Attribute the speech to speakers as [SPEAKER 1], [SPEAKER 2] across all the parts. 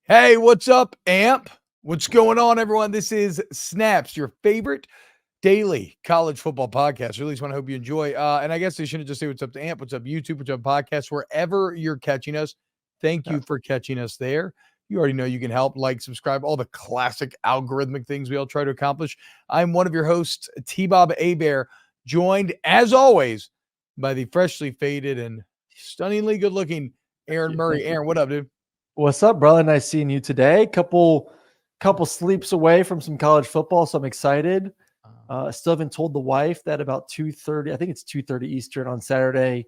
[SPEAKER 1] Hey, what's up, AMP? What's going on, everyone? This is Snaps, your favorite daily college football podcast. Really just want to hope you enjoy. And I guess I shouldn't just say what's up to AMP, what's up YouTube, what's up podcast, wherever you're catching us. Thank you for catching us there. You already know you can help, like, subscribe, all the classic algorithmic things we all try to accomplish. I'm one of your hosts, T-Bob Hebert, joined, as always, by the freshly faded and stunningly good-looking Aaron Murray. Aaron, what up, dude?
[SPEAKER 2] What's up, brother? Nice seeing you today. Couple sleeps away from some college football, so I'm excited. Still haven't told the wife that about 2:30, I think it's 2:30 Eastern on Saturday.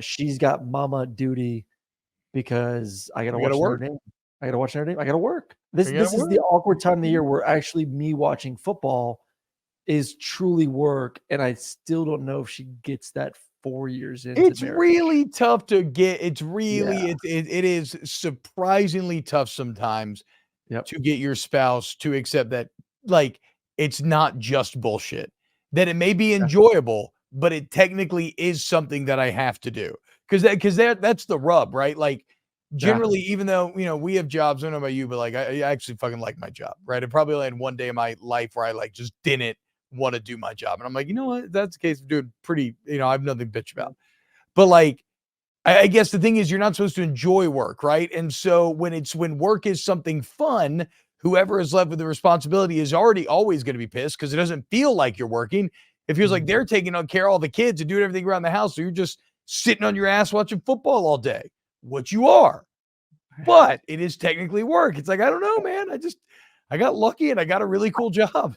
[SPEAKER 2] She's got mama duty because I gotta watch Notre Dame. I gotta watch Notre Dame. I gotta work. This is the awkward time of the year where actually me watching football is truly work, and I still don't know if she gets that 4 years into
[SPEAKER 1] It's
[SPEAKER 2] marriage.
[SPEAKER 1] really tough to get. It's really it is surprisingly tough sometimes to get your spouse to accept that, like, it's not just bullshit. That it may be enjoyable, but it technically is something that I have to do. Because that's the rub, right? Like, generally, even though, we have jobs, I don't know about you, but like I actually fucking like my job, right? I probably had one day in my life where I like just didn't want to do my job. And I'm like, you know what? If that's the case, I'm doing pretty, I have nothing to bitch about. But like, I guess the thing is, you're not supposed to enjoy work, right? And so when work is something fun, whoever is left with the responsibility is always going to be pissed because it doesn't feel like you're working. It feels like they're taking care of all the kids and doing everything around the house. So you're just sitting on your ass watching football all day, what you are. But it is technically work. It's like, I don't know, man. I got lucky and I got a really cool job.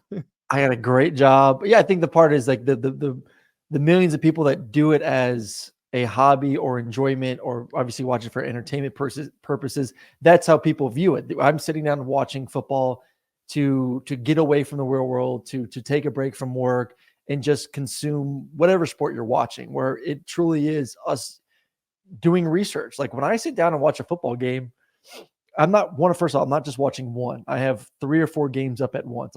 [SPEAKER 2] I had a great job. Yeah, I think the part is like the millions of people that do it as a hobby or enjoyment, or obviously watch it for entertainment purposes. That's how people view it. I'm sitting down and watching football to get away from the real world, to take a break from work and just consume whatever sport you're watching, where it truly is us doing research. Like when I sit down and watch a football game, first of all, I'm not just watching one. I have 3 or 4 games up at once.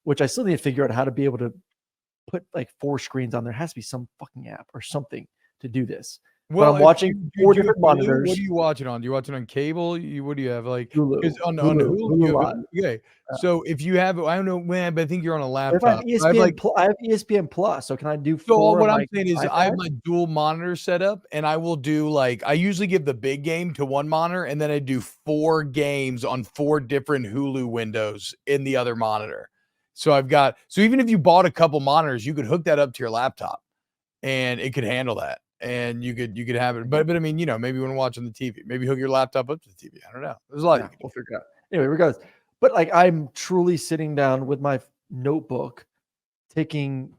[SPEAKER 2] Which I still need to figure out how to be able to put like 4 screens on. There has to be some fucking app or something to do this.
[SPEAKER 1] Well,
[SPEAKER 2] but I'm watching 4 different monitors.
[SPEAKER 1] What do you watch it on? Do you watch it on cable? What do you have? Like
[SPEAKER 2] Hulu.
[SPEAKER 1] On Hulu. Okay. So if you have, I don't know, man, but I think you're on a laptop.
[SPEAKER 2] If I have ESPN Plus, so can I do 4?
[SPEAKER 1] So what I'm saying is I have my dual monitor set up, and I will do I usually give the big game to one monitor, and then I do 4 games on 4 different Hulu windows in the other monitor. So even if you bought a couple monitors, you could hook that up to your laptop and it could handle that. And you could have it. But I mean, maybe when watching the TV, maybe hook your laptop up to the TV. I don't know. There's a lot.
[SPEAKER 2] We'll figure it out. Anyway, regardless. But like, I'm truly sitting down with my notebook, taking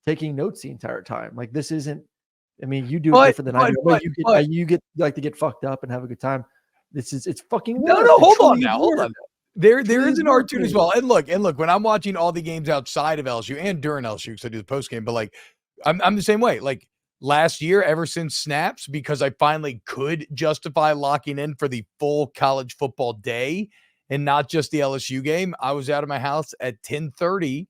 [SPEAKER 2] notes the entire time. Like, this isn't, I mean, you do it different than I do. You get like to get fucked up and have a good time. It's fucking work.
[SPEAKER 1] No, hold on. There is an art to it as well. And look, when I'm watching all the games outside of LSU and during LSU, because I do the post game, but like, I'm the same way. Like last year, ever since Snaps, because I finally could justify locking in for the full college football day and not just the LSU game, I was out of my house at 10:30.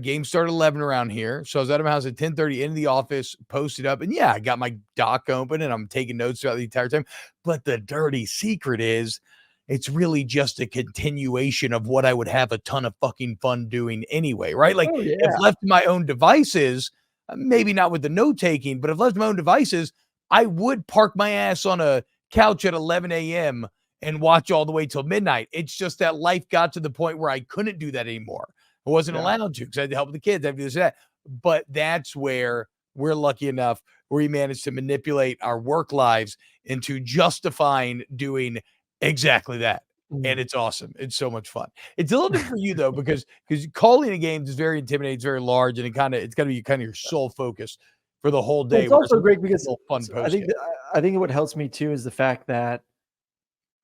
[SPEAKER 1] Game started 11 around here. So I was out of my house at 10:30 in the office, posted up. And I got my doc open and I'm taking notes throughout the entire time. But the dirty secret is, it's really just a continuation of what I would have a ton of fucking fun doing anyway, right? Like if left to my own devices, maybe not with the note taking, but if left to my own devices, I would park my ass on a couch at 11 a.m. and watch all the way till midnight. It's just that life got to the point where I couldn't do that anymore. I wasn't allowed to because I had to help the kids. I had to do this and that. But that's where we're lucky enough where we managed to manipulate our work lives into justifying doing exactly that. And it's awesome. It's so much fun. It's a little different for you though, because calling a game is very intimidating. It's very large, and it's got to be kind of your sole focus for the whole day.
[SPEAKER 2] It's also great because
[SPEAKER 1] fun
[SPEAKER 2] I think what helps me too is the fact that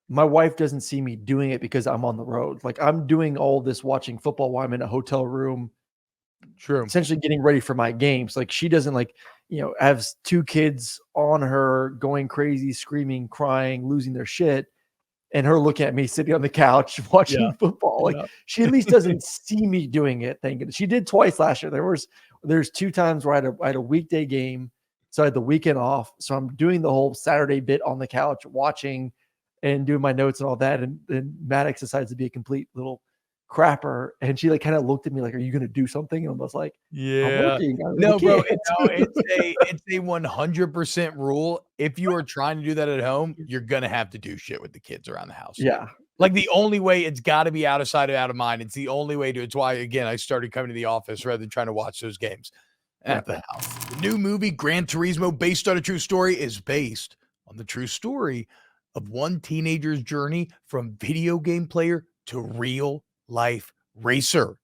[SPEAKER 2] my wife doesn't see me doing it because I'm on the road. Like, I'm doing all this watching football while I'm in a hotel room, essentially getting ready for my games. Like, she doesn't have 2 kids on her going crazy, screaming, crying, losing their shit, and her looking at me sitting on the couch watching football. Like, she at least doesn't see me doing it. Thank goodness. She did twice last year. There's 2 times where I had a weekday game, so I had the weekend off. So I'm doing the whole Saturday bit on the couch watching and doing my notes and all that. And Maddox decides to be a complete little crapper. And she like kind of looked at me like, "Are you going to do something?" And I was like, "I'm working."
[SPEAKER 1] No, bro, it's a 100% rule. If you are trying to do that at home, you're gonna have to do shit with the kids around the house.
[SPEAKER 2] Yeah.
[SPEAKER 1] Like the only way, it's got to be out of sight, out of mind. It's the only way to. It's why again I started coming to the office rather than trying to watch those games at the house. The new movie Gran Turismo, based on a true story, is based on the true story of one teenager's journey from video game player to real life racer.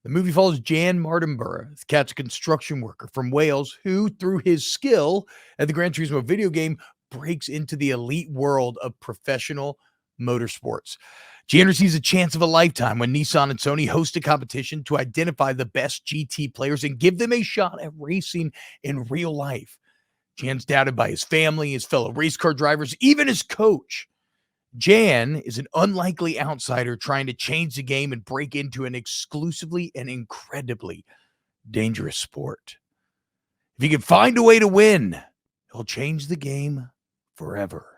[SPEAKER 1] The movie follows Jan Mardenborough, a catch construction worker from Wales who, through his skill at the Gran Turismo video game, breaks into the elite world of professional motorsports. Jan receives a chance of a lifetime when Nissan and Sony host a competition to identify the best GT players and give them a shot at racing in real life. Jan's doubted by his family, his fellow race car drivers, even his coach. Jan is an unlikely outsider trying to change the game and break into an exclusively and incredibly dangerous sport. If he can find a way to win, he'll change the game forever.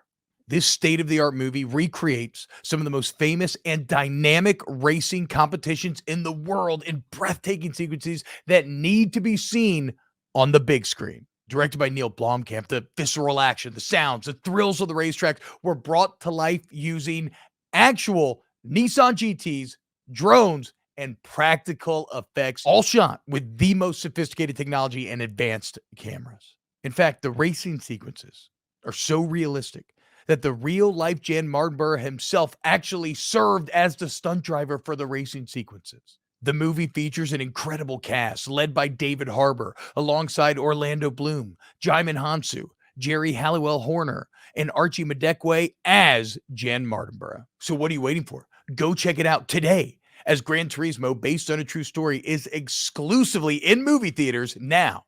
[SPEAKER 1] This state-of-the-art movie recreates some of the most famous and dynamic racing competitions in the world in breathtaking sequences that need to be seen on the big screen. Directed by Neil Blomkamp, the visceral action, the sounds, the thrills of the racetrack were brought to life using actual Nissan GTs, drones, and practical effects, all shot with the most sophisticated technology and advanced cameras. In fact, the racing sequences are so realistic that the real-life Jan Mardenborough himself actually served as the stunt driver for the racing sequences. The movie features an incredible cast led by David Harbour, alongside Orlando Bloom, Jaimin Hansu, Jerry Halliwell Horner, and Archie Madekwe as Jan Mardenborough. So what are you waiting for? Go check it out today, as Gran Turismo, based on a true story, is exclusively in movie theaters now.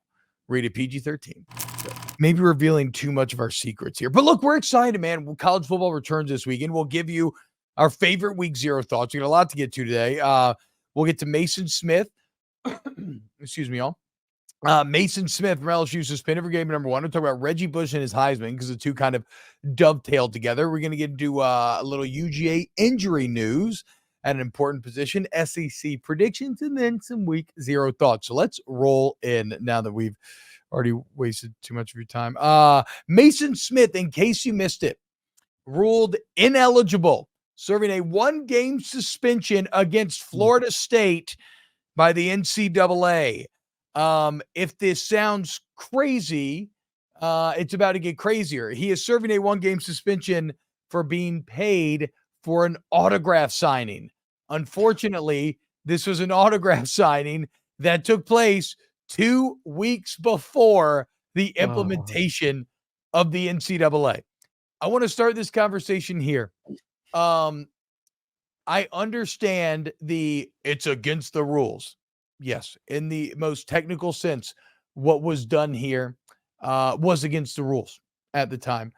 [SPEAKER 1] Rated PG-13. So maybe revealing too much of our secrets here. But look, we're excited, man. College football returns this weekend. We'll give you our favorite week zero thoughts. We got a lot to get to today. We'll get to Maason Smith. Excuse me, y'all. Maason Smith from LSU suspended for game number 1. We'll talk about Reggie Bush and his Heisman because the two kind of dovetailed together. We're going to get into a little UGA injury news at an important position, SEC predictions, and then some week zero thoughts. So let's roll in now that we've already wasted too much of your time. Maason Smith, in case you missed it, ruled ineligible, serving a 1-game suspension against Florida State by the NCAA. If this sounds crazy, it's about to get crazier. He is serving a 1-game suspension for being paid for an autograph signing. Unfortunately, this was an autograph signing that took place 2 weeks before the implementation of the NCAA. I want to start this conversation here. I understand it's against the rules. Yes, in the most technical sense, what was done here was against the rules at the time.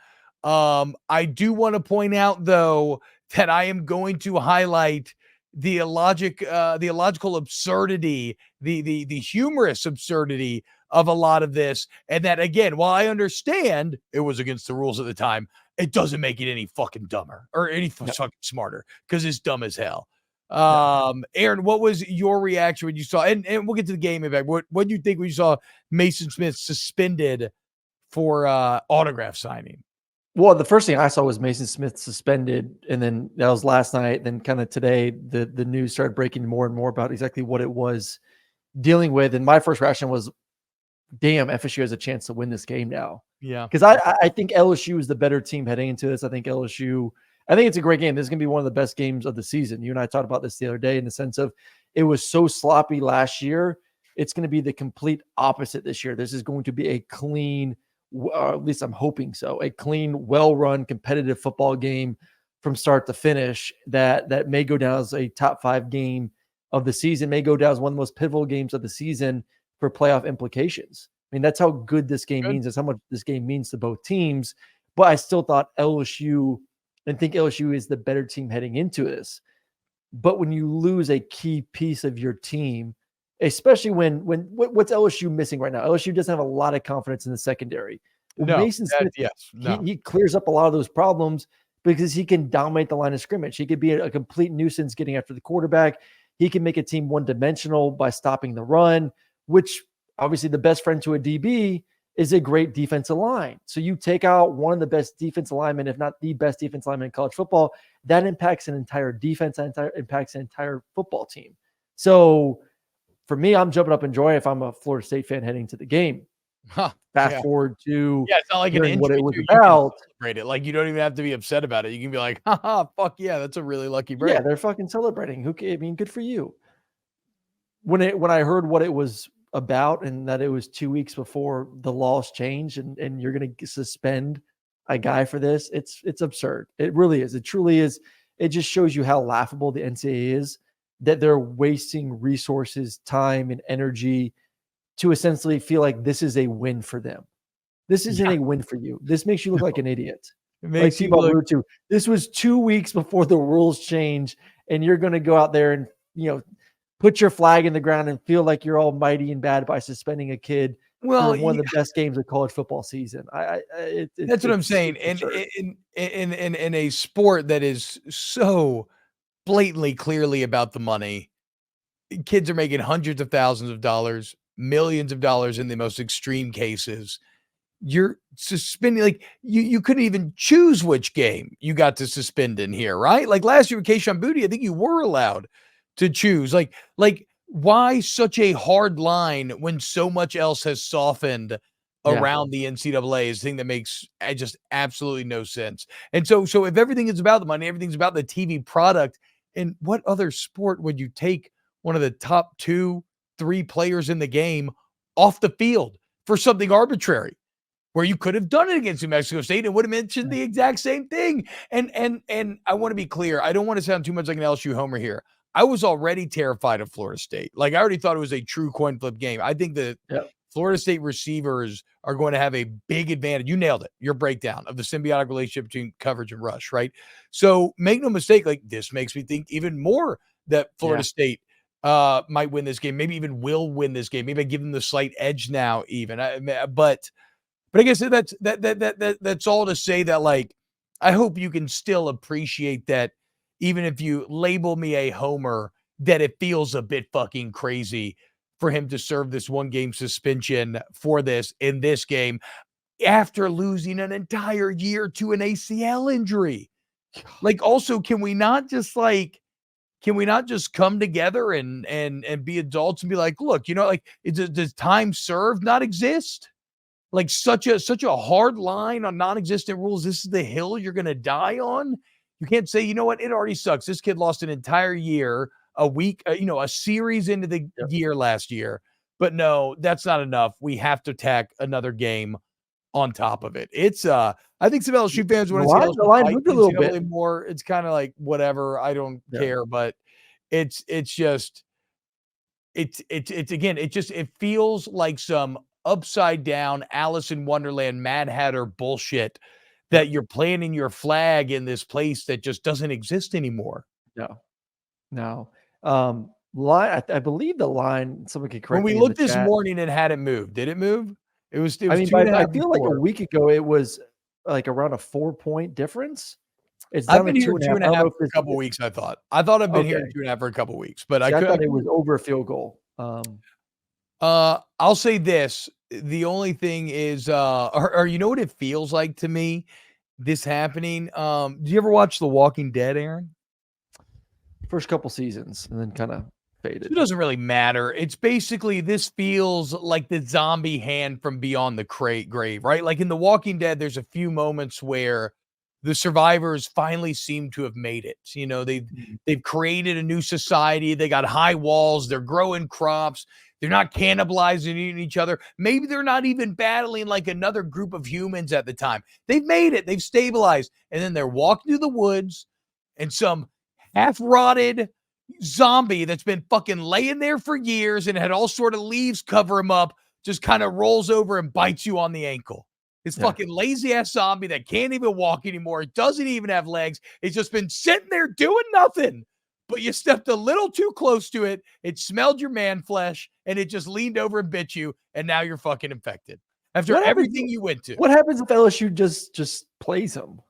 [SPEAKER 1] I do want to point out, though, that I am going to highlight the illogical absurdity, the humorous absurdity of a lot of this. And that, again, while I understand it was against the rules at the time, it doesn't make it any fucking dumber or any fucking smarter, because it's dumb as hell. Aaron, what was your reaction when you saw, and we'll get to the game in fact, what do you think when you saw Maason Smith suspended for autograph signing?
[SPEAKER 2] Well, the first thing I saw was Maason Smith suspended, and then that was last night. Then kind of today, the news started breaking more and more about exactly what it was dealing with. And my first reaction was, damn, FSU has a chance to win this game now.
[SPEAKER 1] Yeah.
[SPEAKER 2] Because I think LSU is the better team heading into this. I think it's a great game. This is going to be one of the best games of the season. You and I talked about this the other day in the sense of it was so sloppy last year. It's going to be the complete opposite this year. This is going to be a clean, at least I'm hoping so, a clean, well-run, competitive football game from start to finish that may go down as a top 5 game of the season, may go down as one of the most pivotal games of the season for playoff implications. I mean, that's how good this game means. That's how much this game means to both teams. But I still thought LSU, and think LSU is the better team heading into this. But when you lose a key piece of your team, especially when what's LSU missing right now? LSU doesn't have a lot of confidence in the secondary. Well, Maason Smith, he clears up a lot of those problems because he can dominate the line of scrimmage. He could be a complete nuisance getting after the quarterback. He can make a team one-dimensional by stopping the run, which obviously the best friend to a DB is a great defensive line. So you take out one of the best defensive linemen, if not the best defensive lineman in college football, that impacts an entire defense, impacts an entire football team. So for me, I'm jumping up in joy if I'm a Florida State fan heading to the game. Fast forward to
[SPEAKER 1] it's not like an injury
[SPEAKER 2] what it was
[SPEAKER 1] too.
[SPEAKER 2] about.
[SPEAKER 1] Celebrate it. Like, you don't even have to be upset about it. You can be like, haha, fuck yeah, that's a really lucky break.
[SPEAKER 2] Yeah, they're fucking celebrating. I mean, good for you. When I heard what it was about and that it was 2 weeks before the laws changed and you're going to suspend a guy for this, it's absurd. It really is. It truly is. It just shows you how laughable the NCAA is, that they're wasting resources, time, and energy to essentially feel like this is a win for them. This isn't a win for you. This makes you look like an idiot. Like T-Bob alluded to, this was 2 weeks before the rules change, and you're going to go out there and, put your flag in the ground and feel like you're almighty and bad by suspending a kid for one of the best games of college football season.
[SPEAKER 1] That's what I'm saying. And in a sport that is so blatantly, clearly about the money, kids are making hundreds of thousands of dollars, millions of dollars in the most extreme cases. You're suspending, like, you couldn't even choose which game you got to suspend in here, right? Like last year with Keyshawn Boutte, I think you were allowed to choose. Like why such a hard line when so much else has softened around the NCAA is the thing that makes just absolutely no sense. And so if everything is about the money, everything's about the TV product, and what other sport would you take one of the top 2-3 players in the game off the field for something arbitrary, where you could have done it against New Mexico State and would have mentioned the exact same thing? And I want to be clear. I don't want to sound too much like an LSU homer here. I was already terrified of Florida State. Like, I already thought it was a true coin flip game. I think the Florida State receivers are going to have a big advantage. You nailed it. Your breakdown of the symbiotic relationship between coverage and rush, right? So make no mistake, like, this makes me think even more that Florida State might win this game, maybe even will win this game. Maybe I give them the slight edge now even. But I guess that's all to say that, like, I hope you can still appreciate that even if you label me a homer, that it feels a bit fucking crazy for him to serve this 1-game suspension for this in this game after losing an entire year to an ACL injury. Like, also, can we not just come together and be adults and be like, look, like, does time served not exist? Like, such a hard line on non-existent rules. This is the hill you're going to die on. You can't say, you know what, it already sucks. This kid lost an entire year, a week, a series into the year last year. But no, that's not enough. We have to tack another game on top of it. It's I think some LSU fans want to see
[SPEAKER 2] the line moved a little bit
[SPEAKER 1] more. It's kind of like, whatever, I don't care. But it's just again, it feels like some upside down Alice in Wonderland Mad Hatter bullshit that you're planting your flag in this place that just doesn't exist anymore.
[SPEAKER 2] No. Line, I believe the line, someone could correct me.
[SPEAKER 1] When we looked this morning, it hadn't moved. Did it move? It was
[SPEAKER 2] I mean, I feel like a week ago it was like around a 4-point difference. It's
[SPEAKER 1] I've been here 2.5 for a couple weeks. I thought I've been here 2.5 for a couple weeks, but I
[SPEAKER 2] thought it was over a field goal.
[SPEAKER 1] I'll say this. The only thing is, or you know what it feels like to me, this happening? Do you ever watch The Walking Dead, Aaron?
[SPEAKER 2] First couple seasons, and then kind of faded.
[SPEAKER 1] It doesn't really matter. It's basically, this feels like the zombie hand from beyond the grave, right? Like in The Walking Dead, there's a few moments where the survivors finally seem to have made it. They've created a new society. They got high walls. They're growing crops. They're not cannibalizing each other. Maybe they're not even battling like another group of humans at the time. They've made it. They've stabilized. And then they're walking through the woods, and some half-rotted zombie that's been fucking laying there for years and had all sort of leaves cover him up just kind of rolls over and bites you on the ankle. This fucking lazy-ass zombie that can't even walk anymore. It doesn't even have legs. It's just been sitting there doing nothing. But you stepped a little too close to it. It smelled your man flesh, and it just leaned over and bit you, and now you're fucking infected. After everything you went to.
[SPEAKER 2] What happens if LSU just plays them?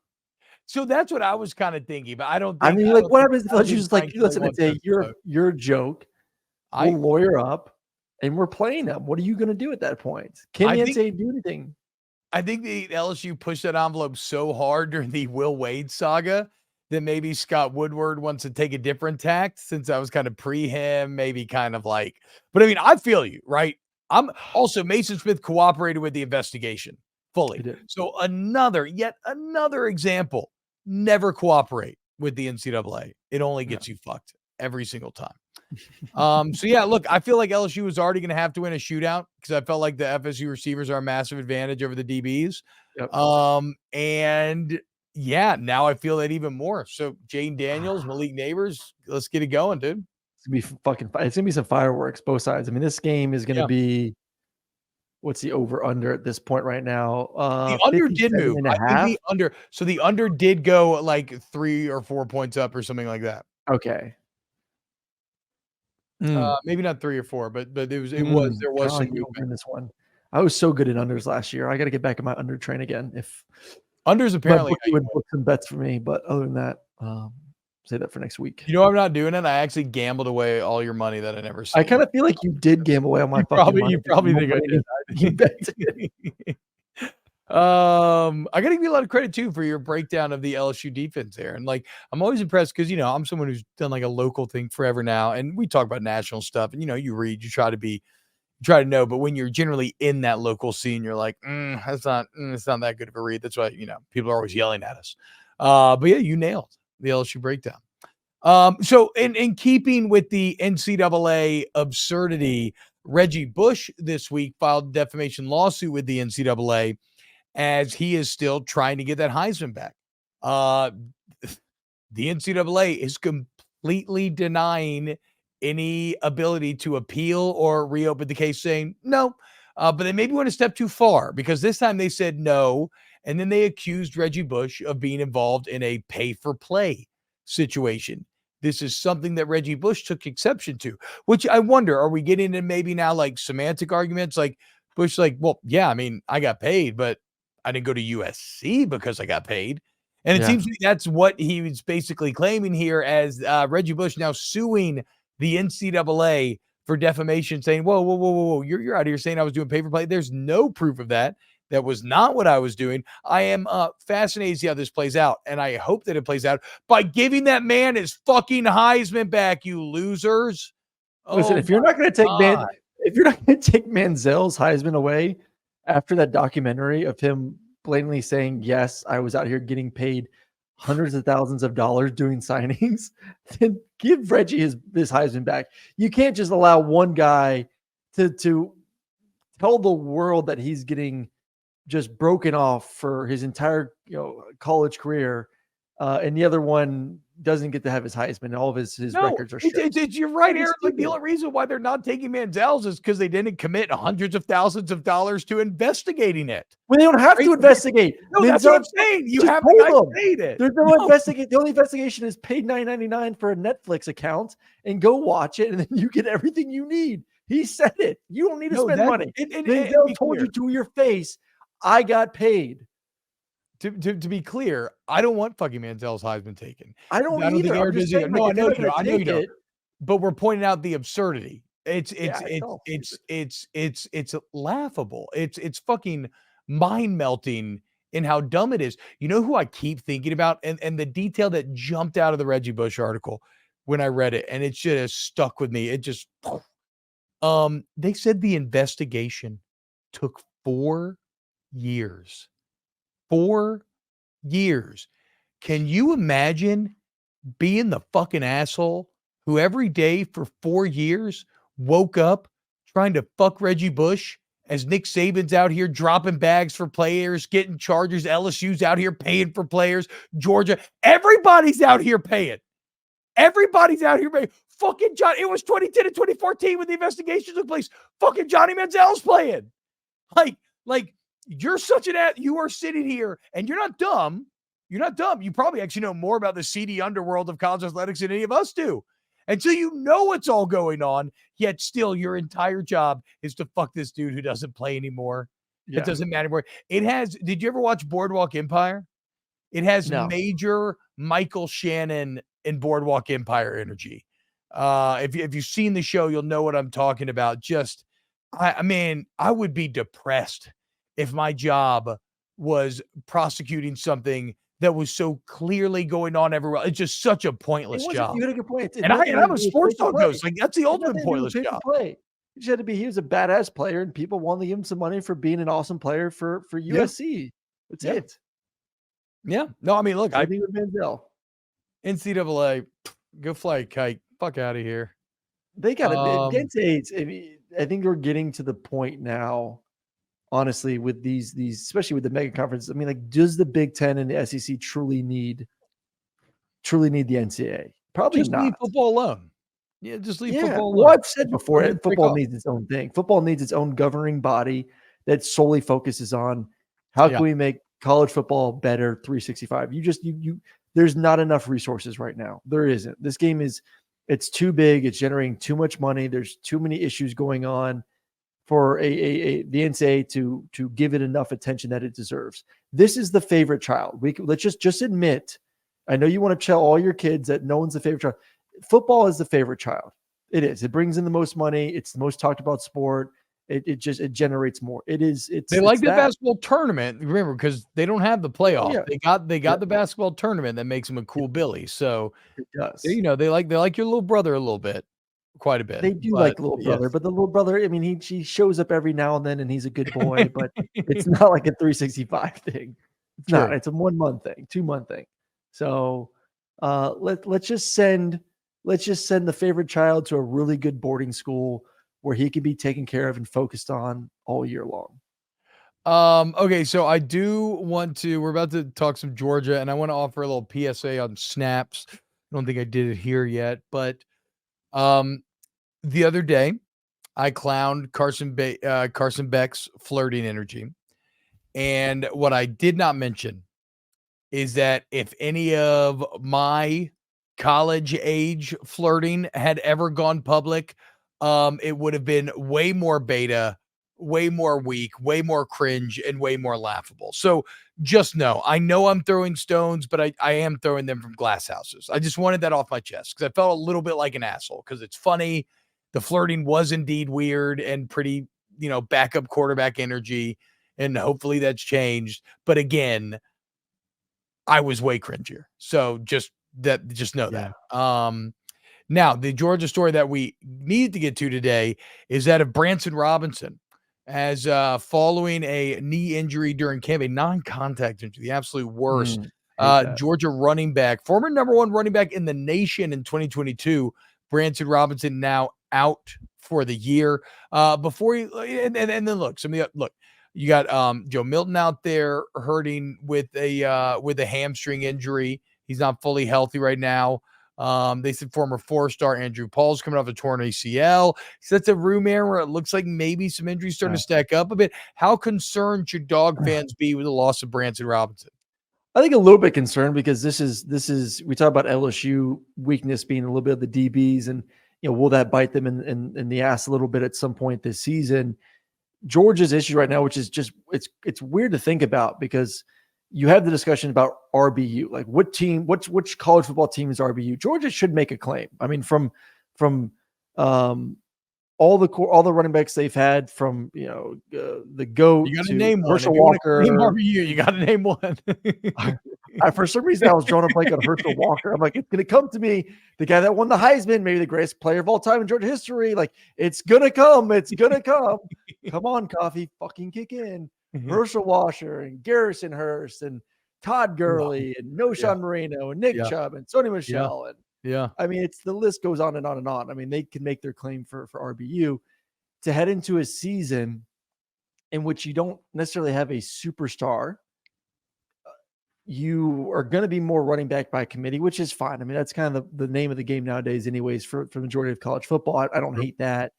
[SPEAKER 1] So that's what I was kind of thinking, but I don't
[SPEAKER 2] I
[SPEAKER 1] think.
[SPEAKER 2] mean,
[SPEAKER 1] I
[SPEAKER 2] like,
[SPEAKER 1] don't
[SPEAKER 2] what
[SPEAKER 1] think,
[SPEAKER 2] happens if
[SPEAKER 1] I don't
[SPEAKER 2] LSU
[SPEAKER 1] think
[SPEAKER 2] just like,
[SPEAKER 1] Frank really
[SPEAKER 2] listen,
[SPEAKER 1] wants
[SPEAKER 2] it's
[SPEAKER 1] to.
[SPEAKER 2] your joke. We'll
[SPEAKER 1] I
[SPEAKER 2] lawyer up, and we're playing them. What are you going to do at that point? Can
[SPEAKER 1] I
[SPEAKER 2] the
[SPEAKER 1] think
[SPEAKER 2] NCAA do anything?
[SPEAKER 1] I think the LSU pushed that envelope so hard during the Will Wade saga that maybe Scott Woodward wants to take a different tact, since I was kind of pre him, maybe kind of like. But I mean, I feel you, right? I'm also Maason Smith cooperated with the investigation
[SPEAKER 2] He
[SPEAKER 1] fully.
[SPEAKER 2] did.
[SPEAKER 1] So yet another example. Never cooperate with the NCAA. It only
[SPEAKER 2] Yeah.
[SPEAKER 1] gets you fucked every single time. So yeah, look, I feel like LSU is already going to have to win a shootout, because I felt like the FSU receivers are a massive advantage over the DBs.
[SPEAKER 2] Yep.
[SPEAKER 1] And yeah, now I feel that even more. So Jane Daniels, Malik Neighbors, let's get it going, dude.
[SPEAKER 2] It's gonna be fucking. It's gonna be some fireworks both sides. I mean, this game is gonna be. What's the over under at this point right now?
[SPEAKER 1] The under did
[SPEAKER 2] 57
[SPEAKER 1] move.
[SPEAKER 2] and
[SPEAKER 1] I
[SPEAKER 2] a
[SPEAKER 1] think
[SPEAKER 2] half.
[SPEAKER 1] the under did go like 3 or 4 points up or something like that.
[SPEAKER 2] Okay. Mm.
[SPEAKER 1] Maybe not 3 or 4, but there was
[SPEAKER 2] Kinda
[SPEAKER 1] some
[SPEAKER 2] like the
[SPEAKER 1] movement.
[SPEAKER 2] over in this one. I was so good at unders last year. I got to get back in my under train again. If
[SPEAKER 1] Unders
[SPEAKER 2] my
[SPEAKER 1] apparently.
[SPEAKER 2] bookie would book some bets for me, but other than that, say that for next week.
[SPEAKER 1] You know, I'm not doing it. I actually gambled away all your money that I never
[SPEAKER 2] I
[SPEAKER 1] saved.
[SPEAKER 2] kind of feel like you did gamble away on my fucking money.
[SPEAKER 1] You probably think I
[SPEAKER 2] You bet.
[SPEAKER 1] did. I gotta give you a lot of credit too for your breakdown of the LSU defense there. And like, I'm always impressed because, I'm someone who's done like a local thing forever now. And we talk about national stuff, and, you read, you try to know, but when you're generally in that local scene, you're like, it's not that good of a read. That's why, people are always yelling at us. But yeah, you nailed the LSU breakdown. So in keeping with the NCAA absurdity, Reggie Bush this week filed a defamation lawsuit with the NCAA, as he is still trying to get that Heisman back. The NCAA is completely denying any ability to appeal or reopen the case, saying no. But they maybe went a step too far, because this time they said no, and then they accused Reggie Bush of being involved in a pay-for-play situation. This is something that Reggie Bush took exception to, which I wonder, are we getting into maybe now like semantic arguments? Like Bush, like, well, yeah, I mean, I got paid, but I didn't go to USC because I got paid. And it seems to me that's what he was basically claiming here, as Reggie Bush now suing the NCAA for defamation, saying, whoa, you're out of here saying I was doing pay-for-play. There's no proof of that. That was not what I was doing. I am fascinated to see how this plays out, and I hope that it plays out by giving that man his fucking Heisman back, you losers.
[SPEAKER 2] Listen, if you're not going to take Manziel's Heisman away after that documentary of him blatantly saying, yes, I was out here getting paid hundreds of thousands of dollars doing signings, then give Reggie his Heisman back. You can't just allow one guy to tell the world that he's getting just broken off for his entire college career, and the other one doesn't get to have his Heisman. All of his records are stripped.
[SPEAKER 1] You're right, Aaron. Like, the only reason why they're not taking Manziel's is because they didn't commit hundreds of thousands of dollars to investigating it.
[SPEAKER 2] Well, they don't have to investigate.
[SPEAKER 1] No, that's what I'm saying. You have to paid it.
[SPEAKER 2] There's no investigate. The only investigation is pay $9.99 for a Netflix account and go watch it, and then you get everything you need. He said it. You don't need to spend money. Manziel told you to your face, I got paid.
[SPEAKER 1] To be clear, I don't want fucking Manziel's Heisman taken.
[SPEAKER 2] I don't either. I'm just saying,
[SPEAKER 1] I know you don't. But we're pointing out the absurdity. It's laughable. It's fucking mind melting in how dumb it is. You know who I keep thinking about, and the detail that jumped out of the Reggie Bush article when I read it, and it just stuck with me. It just they said the investigation took 4 years. 4 years. Can you imagine being the fucking asshole who every day for 4 years woke up trying to fuck Reggie Bush, as Nick Saban's out here dropping bags for players, getting Chargers, LSU's out here paying for players, Georgia, everybody's out here paying. Everybody's out here paying. Fucking John, it was 2010 and 2014 when the investigation took place. Fucking Johnny Manziel's playing. Like, you're such an ass. You are sitting here and you're not dumb. You're not dumb. You probably actually know more about the seedy underworld of college athletics than any of us do. And so you know what's all going on, yet still your entire job is to fuck this dude who doesn't play anymore. Yeah. It doesn't matter anymore. Did you ever watch Boardwalk Empire? It has
[SPEAKER 2] No.
[SPEAKER 1] major Michael Shannon and Boardwalk Empire energy. If you've seen the show, you'll know what I'm talking about. Just, I mean, I would be depressed if my job was prosecuting something that was so clearly going on everywhere. It's just such a pointless job.
[SPEAKER 2] You had a good point.
[SPEAKER 1] And I'm a sports talk host. Like, that's the ultimate pointless job.
[SPEAKER 2] Play. He just had to be. He was a badass player, and people wanted to give him some money for being an awesome player for USC. That's it.
[SPEAKER 1] Yeah. No, I mean, look,
[SPEAKER 2] I think with Manziel.
[SPEAKER 1] NCAA, go fly a kite. Fuck out of here.
[SPEAKER 2] They got it. I think we're getting to the point now, honestly, with these, especially with the mega conferences. I mean, like, does the Big Ten and the SEC truly need the NCAA? Probably
[SPEAKER 1] just
[SPEAKER 2] not.
[SPEAKER 1] Leave football alone. Yeah, just leave football alone.
[SPEAKER 2] Well, I've said before, football needs its own thing. Football needs its own governing body that solely focuses on how can we make college football better 365. There's not enough resources right now. There isn't. This game it's too big. It's generating too much money. There's too many issues going on for the NCAA to give it enough attention that it deserves. This is the favorite child. Let's just admit. I know you want to tell all your kids that no one's the favorite child. Football is the favorite child. It is. It brings in the most money. It's the most talked about sport. It generates more. They
[SPEAKER 1] like the basketball tournament. Remember, because they don't have the playoff. Oh, yeah. They got the basketball tournament that makes them a cool Billy. So
[SPEAKER 2] it does.
[SPEAKER 1] They like your little brother a little bit, quite a bit.
[SPEAKER 2] They do like little brother, but the little brother, I mean, he shows up every now and then, and he's a good boy. But it's not like a 365 thing. It's not. It's a 1 month thing, 2 month thing. So let's just send the favorite child to a really good boarding school where he can be taken care of and focused on all year long.
[SPEAKER 1] Okay, so I do want to, we're about to talk some Georgia, and I want to offer a little PSA on snaps. I don't think I did it here yet, but the other day I clowned Carson Beck's flirting energy. And what I did not mention is that if any of my college age flirting had ever gone public, it would have been way more beta, way more weak, way more cringe, and way more laughable. So just know I'm throwing stones, but I am throwing them from glass houses. I just wanted that off my chest because I felt a little bit like an asshole because it's funny. The flirting was indeed weird and pretty, backup quarterback energy, and hopefully that's changed. But again, I was way cringier. So just know that. Now, the Georgia story that we need to get to today is that of Branson Robinson, as following a knee injury during camp, a non-contact injury, the absolute worst. Georgia running back, former number 1 running back in the nation in 2022, Branson Robinson now out for the year. And then look, you got Joe Milton out there hurting with a hamstring injury. He's not fully healthy right now. They said former 4-star Andrew Paul's coming off a torn ACL. So that's a room area where it looks like maybe some injuries starting to stack up a bit. How concerned should dog fans be with the loss of Branson Robinson?
[SPEAKER 2] I think a little bit concerned because this is we talk about LSU weakness being a little bit of the DBs, and will that bite them in the ass a little bit at some point this season? Georgia's issue right now, which is just it's weird to think about because you have the discussion about RBU, like which college football team is RBU? Georgia should make a claim. I mean, from all the running backs they've had, from the GOAT to
[SPEAKER 1] name
[SPEAKER 2] Herschel Walker.
[SPEAKER 1] Name RBU, you got to name one.
[SPEAKER 2] For some reason, I was drawing a blank on Herschel Walker. I'm like, it's going to come to me. The guy that won the Heisman, maybe the greatest player of all time in Georgia history. Like, it's going to come. It's going to come. Come on, Coffee. Fucking kick in. Herschel Walker and Garrison Hurst and Todd Gurley and Noshawn Moreno and Nick Chubb and Sony Michel. And I mean, the list goes on and on and on. I mean, they can make their claim for RBU to head into a season in which you don't necessarily have a superstar. You are going to be more running back by committee, which is fine. I mean, that's kind of the name of the game nowadays anyways for the majority of college football. I don't hate that.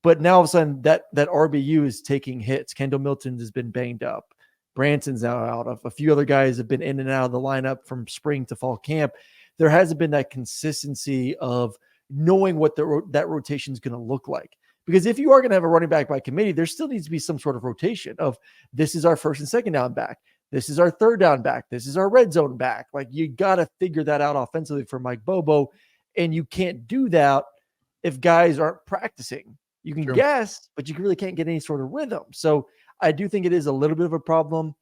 [SPEAKER 2] But now all of a sudden that RBU is taking hits. Kendall Milton has been banged up. Branson's now out. A few other guys have been in and out of the lineup from spring to fall camp. There hasn't been that consistency of knowing what that rotation is going to look like. Because if you are going to have a running back by committee, there still needs to be some sort of rotation of this is our first and second down back. This is our third down back. This is our red zone back. Like, you got to figure that out offensively for Mike Bobo. And you can't do that if guys aren't practicing. You can guess, but you really can't get any sort of rhythm. So I do think it is a little bit of a problem.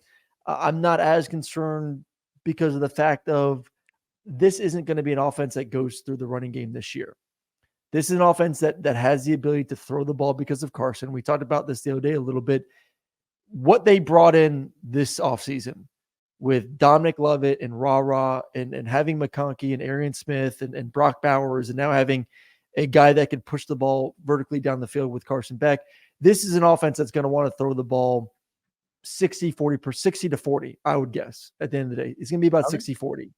[SPEAKER 2] I'm not as concerned because of the fact of this isn't going to be an offense that goes through the running game this year. This is an offense that has the ability to throw the ball because of Carson. We talked about this the other day a little bit. What they brought in this offseason with Dominic Lovett and Rah and having McConkey and Arian Smith and Brock Bowers, and now having a guy that can push the ball vertically down the field with Carson Beck. This is an offense that's going to want to throw the ball 60 to 40, I would guess, at the end of the day. It's going to be about 60-40.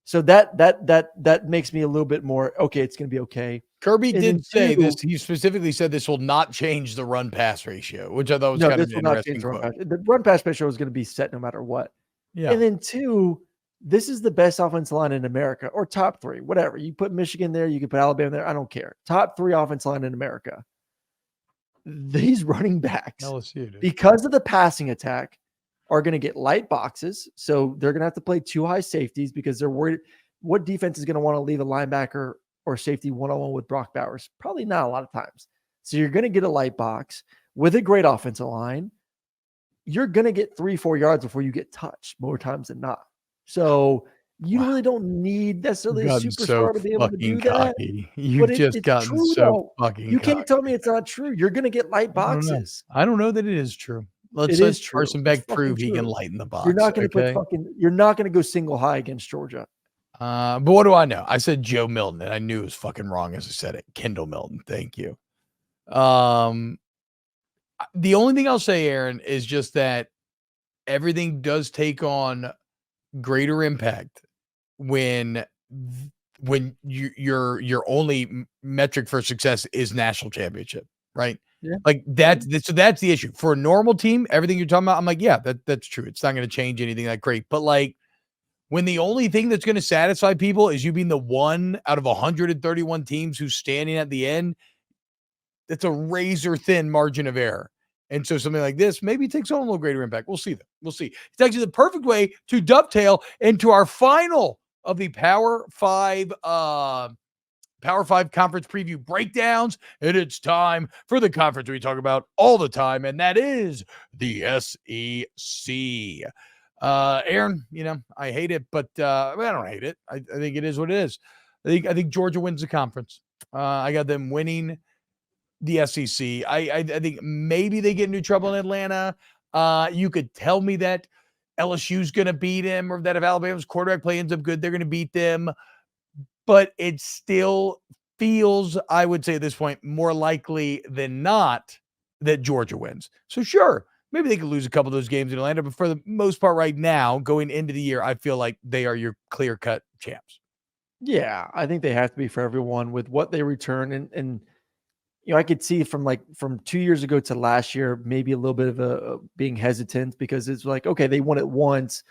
[SPEAKER 2] So that makes me a little bit more, okay, it's going to be okay.
[SPEAKER 1] Kirby did say this. He specifically said this will not change the run-pass ratio, which I thought was kind of an interesting quote.
[SPEAKER 2] The run-pass ratio is going to be set no matter what. Yeah. And then 2, this is the best offensive line in America, or top 3, whatever. You put Michigan there, you can put Alabama there. I don't care. Top 3 offensive line in America. These running backs, LSU, because of the passing attack, are going to get light boxes. So they're going to have to play 2 high safeties because they're worried. What defense is going to want to leave a linebacker or safety one-on-one with Brock Bowers? Probably not a lot of times. So you're going to get a light box with a great offensive line. You're going to get 3-4 yards before you get touched more times than not. So you really don't need necessarily a superstar to be able to do that.
[SPEAKER 1] You've just gotten so fucking
[SPEAKER 2] You can't tell me it's not true. You're going to get light boxes.
[SPEAKER 1] I don't know that it is true. Let's let Carson Beck prove he can lighten the box.
[SPEAKER 2] You're not going to you're not going to go single high against Georgia.
[SPEAKER 1] But what do I know? I said Joe Milton, and I knew it was fucking wrong as I said it. Kendall Milton. Thank you. The only thing I'll say, Aaron, is just that everything does take on greater impact when your only metric for success is national championship, right? Yeah. Like that's the issue. For a normal team, everything you're talking about, I'm like, yeah, that's true. It's not going to change anything that great. But like, when the only thing that's going to satisfy people is you being the one out of 131 teams who's standing at the end, that's a razor thin margin of error. And so something like this maybe takes on a little greater impact. We'll see that. We'll see. It's actually the perfect way to dovetail into our final of the Power 5 conference preview breakdowns. And it's time for the conference we talk about all the time, and that is the SEC. Aaron, I hate it, but I don't hate it. I think it is what it is. I think Georgia wins the conference. I got them winning the SEC. I think maybe they get into trouble in Atlanta. You could tell me that LSU's going to beat him, or that if Alabama's quarterback play ends up good, they're going to beat them. But it still feels, I would say at this point, more likely than not that Georgia wins. So sure, maybe they could lose a couple of those games in Atlanta, but for the most part right now, going into the year, I feel like they are your clear-cut champs.
[SPEAKER 2] Yeah, I think they have to be for everyone with what they return. And I could see from 2 years ago to last year, maybe a little bit of a being hesitant, because it's like, okay, they won it once.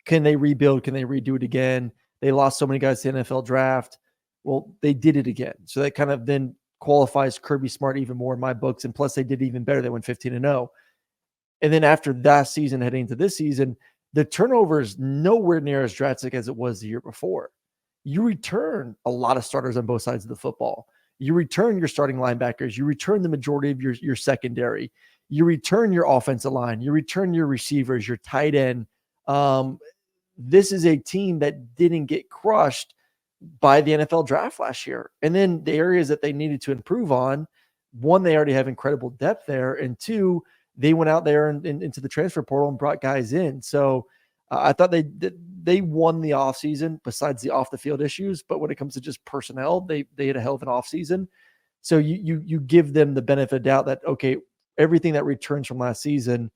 [SPEAKER 2] Can they rebuild? Can they redo it again? They lost so many guys to the NFL draft. Well, they did it again. So that kind of then qualifies Kirby Smart even more in my books. And plus they did even better. They went 15-0. And then after that season, heading into this season, the turnover is nowhere near as drastic as it was the year before. You return a lot of starters on both sides of the football. You return your starting linebackers. You return the majority of your secondary. You return your offensive line. You return your receivers, your tight end. This is a team that didn't get crushed by the NFL draft last year. And then the areas that they needed to improve on, one, they already have incredible depth there. And 2, they went out there and into the transfer portal and brought guys in. So I thought they won the offseason besides the off the field issues. But when it comes to just personnel, they had a hell of an offseason. So you give them the benefit of doubt that, okay, everything that returns from last season,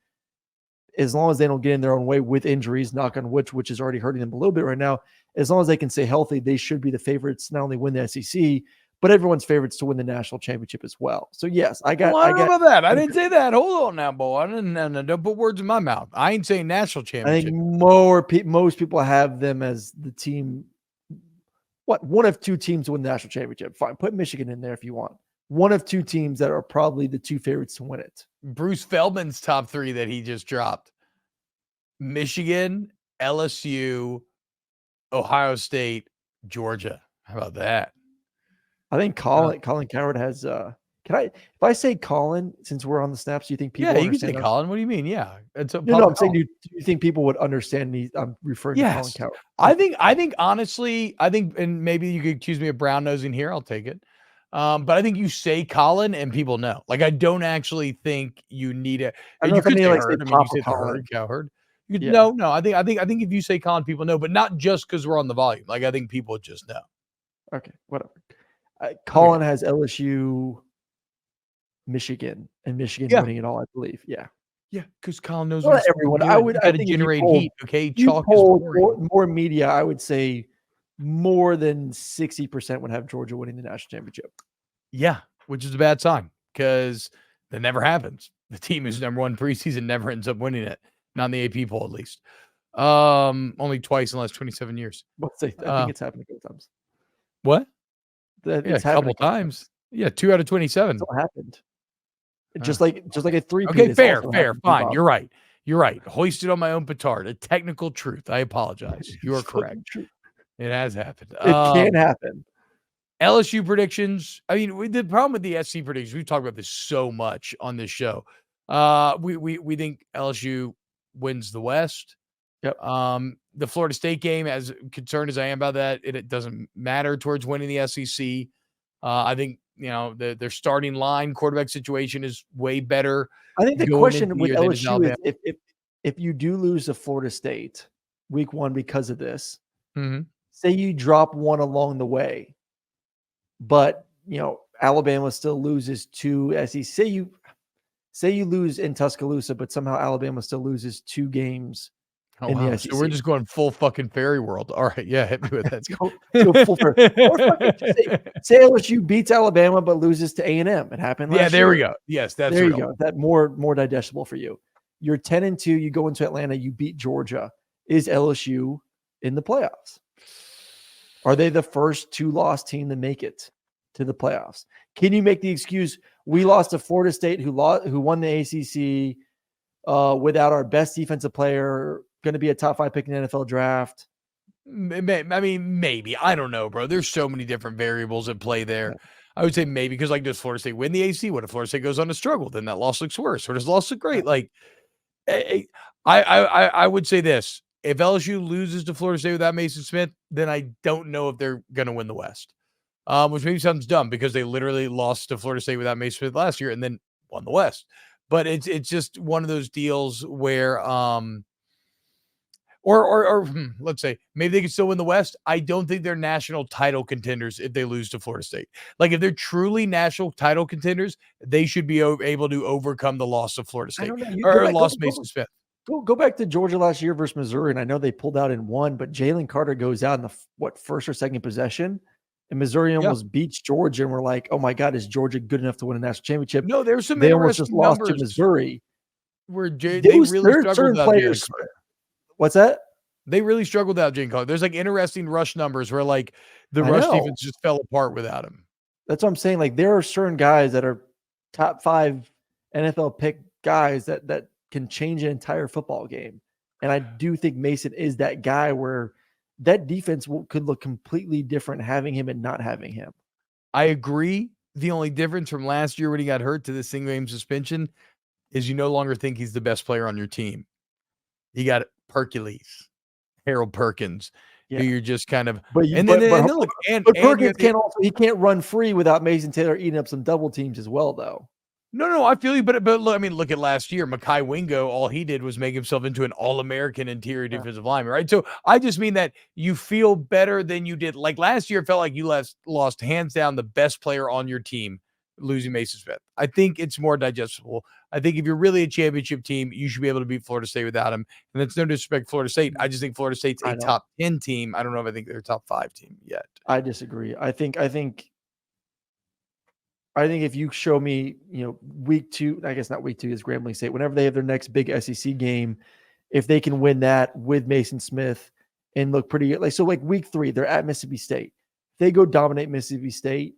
[SPEAKER 2] as long as they don't get in their own way with injuries, knock on wood, which is already hurting them a little bit right now, as long as they can stay healthy, they should be the favorites, not only win the SEC, but everyone's favorites to win the national championship as well. So yes, I don't know
[SPEAKER 1] about that. I didn't say that. Hold on now, boy. I didn't don't put words in my mouth. I ain't saying national championship.
[SPEAKER 2] I think most people have them as the team. One of 2 teams to win the national championship. Fine, put Michigan in there if you want. One of 2 teams that are probably the 2 favorites to win it.
[SPEAKER 1] Bruce Feldman's top 3 that he just dropped. Michigan, LSU, Ohio State, Georgia. How about that?
[SPEAKER 2] I think Colin Coward has if I say Colin, since we're on the snaps, do you think people
[SPEAKER 1] Yeah, you can say
[SPEAKER 2] understand?
[SPEAKER 1] Colin. What do you mean? Yeah, it's a
[SPEAKER 2] No,
[SPEAKER 1] pop
[SPEAKER 2] I'm saying,
[SPEAKER 1] Colin.
[SPEAKER 2] do you think people would understand me? I'm referring to Colin
[SPEAKER 1] Yes.
[SPEAKER 2] Coward.
[SPEAKER 1] I think honestly, and maybe you could accuse me of brown nosing here. I'll take it. But I think you say Colin and people know. Like, I don't actually think you need it.
[SPEAKER 2] I don't know
[SPEAKER 1] You
[SPEAKER 2] if
[SPEAKER 1] could
[SPEAKER 2] any
[SPEAKER 1] say
[SPEAKER 2] like say
[SPEAKER 1] herd. I mean, you
[SPEAKER 2] Papa
[SPEAKER 1] say the
[SPEAKER 2] Colin.
[SPEAKER 1] herd, cowherd. You could,
[SPEAKER 2] Yeah.
[SPEAKER 1] no. I think if you say Colin, people know, but not just because we're on the volume. Like, I think people just know.
[SPEAKER 2] Okay, whatever. Colin has LSU, Michigan, and Michigan
[SPEAKER 1] Yeah.
[SPEAKER 2] winning it all, I believe. Yeah.
[SPEAKER 1] Yeah, because Colin knows what
[SPEAKER 2] Not
[SPEAKER 1] he's fucking
[SPEAKER 2] everyone.
[SPEAKER 1] doing. You
[SPEAKER 2] I
[SPEAKER 1] got to
[SPEAKER 2] think if
[SPEAKER 1] generate heat. Okay,
[SPEAKER 2] you
[SPEAKER 1] chalk is
[SPEAKER 2] polled
[SPEAKER 1] boring.
[SPEAKER 2] more media, I would say more than 60% would have Georgia winning the national championship.
[SPEAKER 1] Yeah, which is a bad sign because that never happens. The team who's number one preseason never ends up winning it. Not in the AP poll, at least. Only twice in the last 27 years.
[SPEAKER 2] I think it's happened a couple times.
[SPEAKER 1] What?
[SPEAKER 2] Yeah,
[SPEAKER 1] Yeah, a couple times. Yeah, 2 out of 27.
[SPEAKER 2] That's what happened. Just like a three-peat.
[SPEAKER 1] Okay, fair, fine.
[SPEAKER 2] T-Bob.
[SPEAKER 1] You're right. Hoisted on my own petard. A technical truth. I apologize. You are correct. It has happened.
[SPEAKER 2] It can happen.
[SPEAKER 1] LSU predictions. I mean, the problem with the SC predictions, we've talked about this so much on this show. We think LSU wins the West.
[SPEAKER 2] Yep.
[SPEAKER 1] The Florida State game, as concerned as I am about that, it doesn't matter towards winning the SEC. I think their starting line quarterback situation is way better.
[SPEAKER 2] I think the question with LSU is if you do lose to Florida State week 1 because of this, say you drop one along the way, but Alabama still loses to SEC. Say you lose in Tuscaloosa, but somehow Alabama still loses 2 games in the SEC.
[SPEAKER 1] So we're just going full fucking fairy world. All right, yeah, hit me with that.
[SPEAKER 2] go full fairy. Or fucking say LSU beats Alabama but loses to A&M. It happened last year.
[SPEAKER 1] Yeah, there we go. Yes, that's
[SPEAKER 2] there
[SPEAKER 1] real.
[SPEAKER 2] you go. That more digestible for you. You're 10-2. You go into Atlanta. You beat Georgia. Is LSU in the playoffs? Are they the first 2-loss team to make it to the playoffs? Can you make the excuse we lost to Florida State, who won the ACC without our best defensive player, going to be a top 5 pick in the NFL draft?
[SPEAKER 1] I mean, maybe. I don't know, bro. There's so many different variables at play there. Yeah. I would say maybe because, like, does Florida State win the AC? What if Florida State goes on to struggle? Then that loss looks worse. Or does the loss look great? Like, I would say this. If LSU loses to Florida State without Maason Smith, then I don't know if they're going to win the West. Which maybe sounds dumb because they literally lost to Florida State without Maason Smith last year and then won the West. But it's just one of those deals where or let's say maybe they can still win the West. I don't think they're national title contenders if they lose to Florida State. Like, if they're truly national title contenders, they should be able to overcome the loss of Florida State or lost Maason Smith.
[SPEAKER 2] Go back to Georgia last year versus Missouri, and I know they pulled out in 1, but Jalen Carter goes out in the first or second possession, and Missouri almost beats Georgia, and we're like, oh my God, is Georgia good enough to win a national championship?
[SPEAKER 1] No, there's some
[SPEAKER 2] they almost just lost to Missouri.
[SPEAKER 1] Where they really struggled without Jalen Carter.
[SPEAKER 2] What's that?
[SPEAKER 1] They really struggled without Jalen Carter. There's like interesting rush numbers where like the rush defense just fell apart without him.
[SPEAKER 2] That's what I'm saying. Like, there are certain guys that are top 5 NFL pick guys that can change an entire football game. And I do think Maason is that guy where that defense could look completely different having him and not having him.
[SPEAKER 1] I agree. The only difference from last year when he got hurt to the single game suspension is you no longer think he's the best player on your team. You got Hercules, Harold Perkins, who you're just kind of.
[SPEAKER 2] But Perkins can't run free without Mason Taylor eating up some double teams as well, though.
[SPEAKER 1] No, I feel you, but look, I mean, look at last year. Mekhi Wingo, all he did was make himself into an All-American interior defensive lineman, right? So I just mean that you feel better than you did. Like last year, it felt like you lost hands down the best player on your team, losing Maason Smith. I think it's more digestible. I think if you're really a championship team, you should be able to beat Florida State without him. And that's no disrespect to Florida State. I just think Florida State's a top 10 team. I don't know if I think they're a top 5 team yet.
[SPEAKER 2] I disagree. I think if you show me, week 2, I guess not week 2 is Grambling State, whenever they have their next big SEC game, if they can win that with Maason Smith and look pretty good. Like week 3, they're at Mississippi State. They go dominate Mississippi State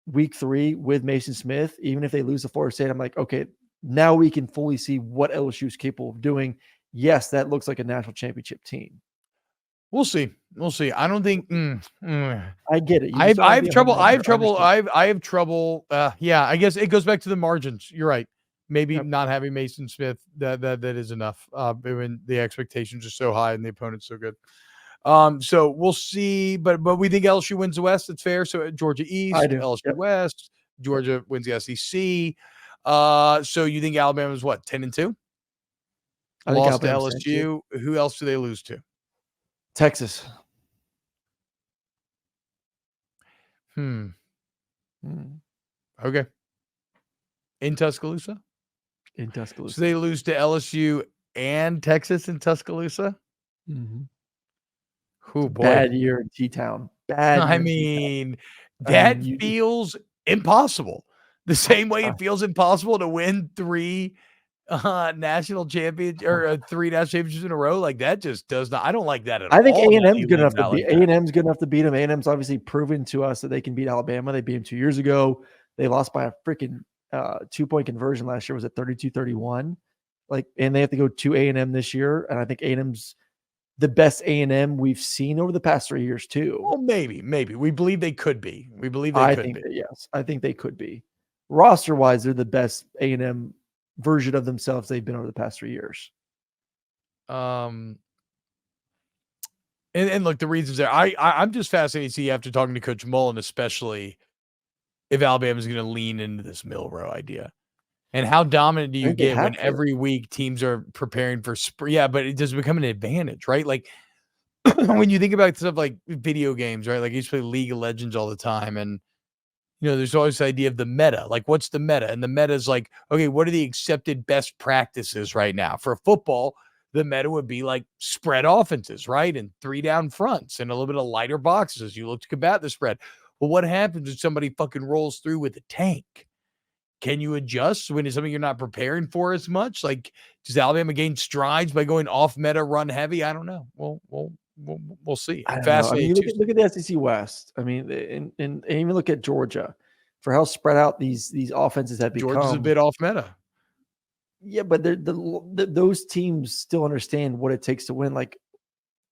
[SPEAKER 2] week 3 with Maason Smith, even if they lose to Florida State, I'm like, okay, now we can fully see what LSU is capable of doing. yes, that looks like a national championship team.
[SPEAKER 1] We'll see. We'll see. I don't think.
[SPEAKER 2] I get it.
[SPEAKER 1] I have trouble. I have trouble. I have trouble. Yeah, I guess it goes back to the margins. You're right. Maybe not having Maason Smith, that is enough. When the expectations are so high and the opponent's so good. So we'll see. But we think LSU wins the West. That's fair. So Georgia East, LSU West, Georgia wins the SEC. So you think Alabama's what, 10-2? Lost to LSU. Who else do they lose to?
[SPEAKER 2] Texas.
[SPEAKER 1] Okay. In Tuscaloosa?
[SPEAKER 2] In Tuscaloosa.
[SPEAKER 1] So they lose to LSU and Texas in Tuscaloosa?
[SPEAKER 2] Mm-hmm.
[SPEAKER 1] Oh, boy.
[SPEAKER 2] Bad year in T-Town.
[SPEAKER 1] That feels impossible. The same way it feels impossible to win 3 national champions or 3 national championships in a row. Like, that just does not. I don't like that at all.
[SPEAKER 2] I think A&M's good enough to beat A&M's good enough to beat them. A&M's obviously proven to us that they can beat Alabama. They beat them 2 years ago. They lost by a freaking 2-point conversion last year. Was it 32-31? Like, and they have to go to A&M this year. And I think A&M's the best A&M we've seen over the past 3 years too.
[SPEAKER 1] Well, maybe. We believe they could be.
[SPEAKER 2] Yes, I think they could be. Roster wise, they're the best A&M version of themselves they've been over the past 3 years.
[SPEAKER 1] And look, the reasons there. I'm just fascinated to see after talking to Coach Mullen, especially if Alabama's going to lean into this Milroe idea. And how dominant do you get when every week teams are preparing for spring? Yeah, but it does become an advantage, right? Like when you think about stuff like video games, right? Like you used to play League of Legends all the time. And, there's always the idea of the meta. Like, what's the meta? And the meta is like, okay, what are the accepted best practices right now? For football, the meta would be like spread offenses, right? And 3 down fronts and a little bit of lighter boxes as you look to combat the spread. Well, what happens if somebody fucking rolls through with a tank? Can you adjust when it's something you're not preparing for as much? Like, does Alabama gain strides by going off meta, run heavy? I don't know. We'll see.
[SPEAKER 2] I mean, look at the SEC West. I mean, and even look at Georgia for how spread out these offenses have become.
[SPEAKER 1] Georgia's a bit off meta.
[SPEAKER 2] Yeah, but those teams still understand what it takes to win. Like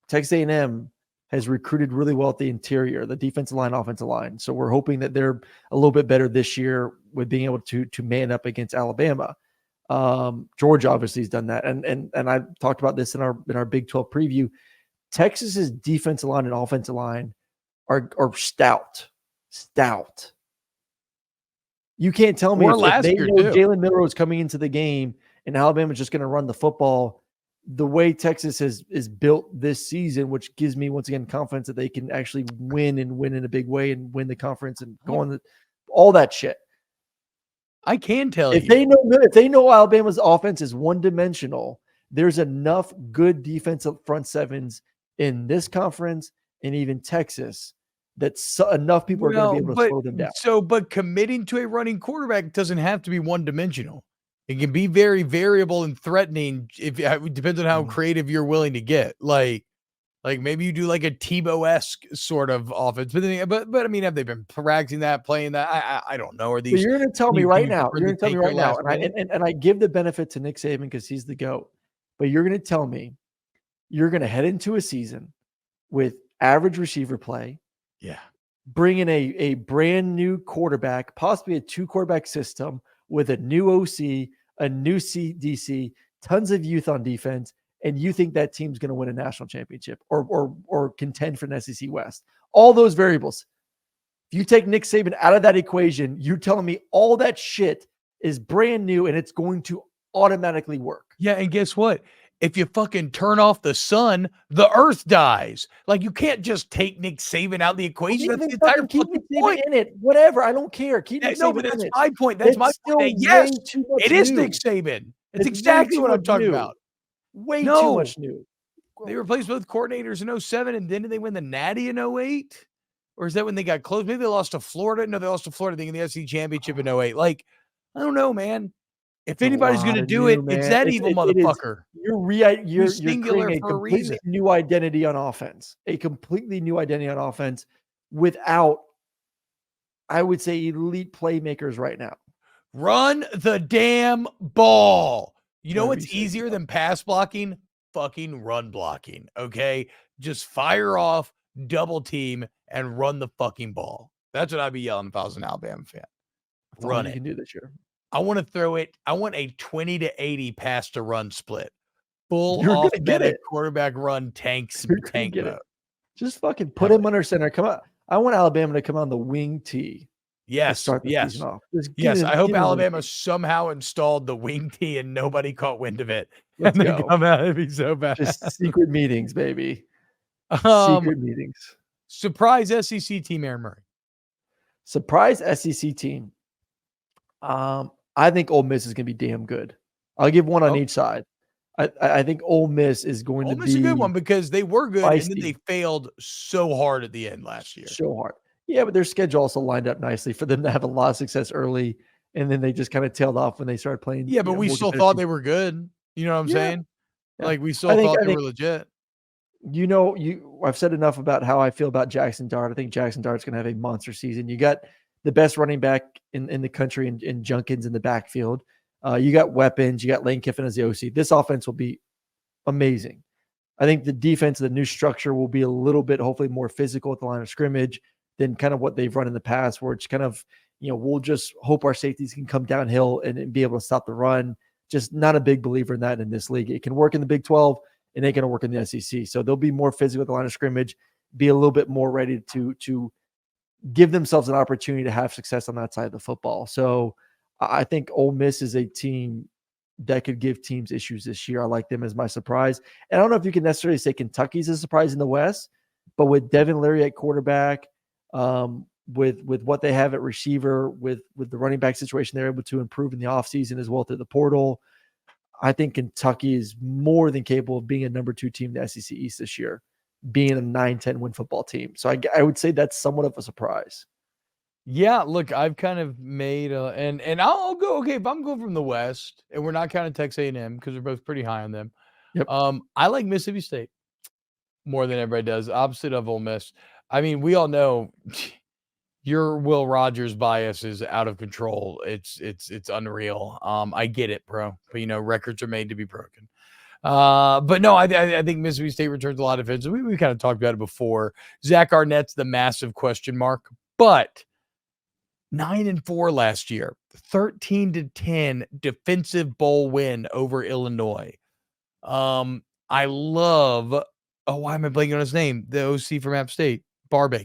[SPEAKER 2] Texas A&M has recruited really well at the interior, the defensive line, offensive line. So we're hoping that they're a little bit better this year with being able to man up against Alabama. Georgia obviously has done that. And I talked about this in our Big 12 preview. Texas's defensive line and offensive line are stout. You can't tell me if they know Jalen Milroe is coming into the game and Alabama's just going to run the football the way Texas is built this season, which gives me once again confidence that they can actually win in a big way and win the conference and go on all that shit.
[SPEAKER 1] I can tell
[SPEAKER 2] if they know Alabama's offense is one-dimensional, there's enough good defensive front sevens in this conference and even Texas that enough people are going to be able to slow them down.
[SPEAKER 1] But committing to a running quarterback doesn't have to be one-dimensional. It can be very variable and threatening. It depends on how creative you're willing to get. Like maybe you do like a Tebow-esque sort of offense. But I mean, have they been practicing that, playing that? I don't know. Are these?
[SPEAKER 2] But you're going to tell me right now. And I give the benefit to Nick Saban because he's the GOAT. But you're going to tell me you're going to head into a season with average receiver play.
[SPEAKER 1] Yeah.
[SPEAKER 2] Bring in a brand new quarterback, possibly a 2-quarterback system with a new OC, a new CDC, tons of youth on defense, and you think that team's going to win a national championship or contend for an SEC West. All those variables. If you take Nick Saban out of that equation, you're telling me all that shit is brand new and it's going to automatically work.
[SPEAKER 1] Yeah, and guess what? If you fucking turn off the sun, the earth dies. Like, you can't just take Nick Saban out of the equation. That's the entire fucking point.
[SPEAKER 2] In it. Whatever. I don't care. Keep Nick Saban
[SPEAKER 1] that's
[SPEAKER 2] in it.
[SPEAKER 1] my point. That's my point. Yes, it is Nick Saban. It's exactly what I'm talking about.
[SPEAKER 2] Way too much new.
[SPEAKER 1] They replaced both coordinators in 07, and then did they win the Natty in 08? Or is that when they got close? Maybe they lost to Florida. No, they lost to Florida, I think, in the SEC championship in 08. Like, I don't know, man. If anybody's going to do it, it's that evil motherfucker.
[SPEAKER 2] You're creating a completely new identity on offense. A completely new identity on offense without, I would say, elite playmakers right now.
[SPEAKER 1] Run the damn ball. You know what's easier than pass blocking? fucking run blocking, okay? Just fire off, double team, and run the fucking ball. That's what I'd be yelling if I was an Alabama fan.
[SPEAKER 2] That's all
[SPEAKER 1] Run
[SPEAKER 2] you
[SPEAKER 1] it.
[SPEAKER 2] can do this year.
[SPEAKER 1] I want to throw it. I want a 20-80 pass to run split. Full
[SPEAKER 2] You're
[SPEAKER 1] off
[SPEAKER 2] gonna get
[SPEAKER 1] meta
[SPEAKER 2] it.
[SPEAKER 1] quarterback run tank
[SPEAKER 2] Get
[SPEAKER 1] mode.
[SPEAKER 2] it. Just fucking put
[SPEAKER 1] Hell
[SPEAKER 2] him under center. Come on. I want Alabama to come on the wing tee to
[SPEAKER 1] Yes,
[SPEAKER 2] start the season
[SPEAKER 1] yes,
[SPEAKER 2] off. Just
[SPEAKER 1] yes. I hope
[SPEAKER 2] give him a wing
[SPEAKER 1] Alabama
[SPEAKER 2] tee.
[SPEAKER 1] somehow installed the wing tee and nobody caught wind of it, and
[SPEAKER 2] Let's
[SPEAKER 1] they
[SPEAKER 2] go.
[SPEAKER 1] come out. It'd be so bad.
[SPEAKER 2] Just secret meetings, baby.
[SPEAKER 1] Um,
[SPEAKER 2] Secret meetings.
[SPEAKER 1] surprise SEC team, Aaron Murray.
[SPEAKER 2] Surprise SEC team. I think Ole Miss is going to be damn good. I'll give one on each side. I think Ole Miss is going
[SPEAKER 1] Ole
[SPEAKER 2] to
[SPEAKER 1] Miss
[SPEAKER 2] be
[SPEAKER 1] a good one because they were good and then
[SPEAKER 2] feisty.
[SPEAKER 1] they failed so hard at the end last year.
[SPEAKER 2] So hard. Yeah, but their schedule also lined up nicely for them to have a lot of success early, and then they just kind of tailed off when they started playing.
[SPEAKER 1] Yeah, but we
[SPEAKER 2] more
[SPEAKER 1] still
[SPEAKER 2] competitive
[SPEAKER 1] thought
[SPEAKER 2] teams.
[SPEAKER 1] they were good. You know what I'm
[SPEAKER 2] Yeah,
[SPEAKER 1] saying?
[SPEAKER 2] yeah.
[SPEAKER 1] Like we
[SPEAKER 2] I
[SPEAKER 1] still
[SPEAKER 2] think
[SPEAKER 1] thought
[SPEAKER 2] I
[SPEAKER 1] they
[SPEAKER 2] think
[SPEAKER 1] were legit.
[SPEAKER 2] I've said enough about how I feel about Jackson Dart. I think Jackson Dart's going to have a monster season. You got the best running back in the country in Junkins in the backfield. You got weapons. You got Lane Kiffin as the OC. This offense will be amazing. I think the defense, the new structure will be a little bit, hopefully, more physical at the line of scrimmage than kind of what they've run in the past, where it's kind of, we'll just hope our safeties can come downhill and be able to stop the run. Just not a big believer in that in this league. It can work in the Big 12. It ain't going to work in the SEC. So they'll be more physical at the line of scrimmage, be a little bit more ready to give themselves an opportunity to have success on that side of the football. So I think Ole Miss is a team that could give teams issues this year. I like them as my surprise. And I don't know if you can necessarily say Kentucky's a surprise in the West, but with Devin Leary at quarterback, with what they have at receiver, with the running back situation, they're able to improve in the offseason as well through the portal. I think Kentucky is more than capable of being a number 2 team in the SEC East this year, being a 9-10 win football team. So I would say that's somewhat of a surprise.
[SPEAKER 1] Yeah, look, I've kind of made and I'll go, okay, if I'm going from the West and we're not counting Texas A&M because we're both pretty high on them.
[SPEAKER 2] Yep.
[SPEAKER 1] I like Mississippi State more than everybody does, opposite of Ole Miss. I mean, we all know your Will Rogers bias is out of control. It's unreal. I get it, bro. But records are made to be broken. But no, I think Mississippi State returns a lot of defense. We kind of talked about it before. Zach Arnett's the massive question mark, but 9-4 last year, 13-10 defensive bowl win over Illinois. I love. Oh, why am I blanking on his name? The OC from App State,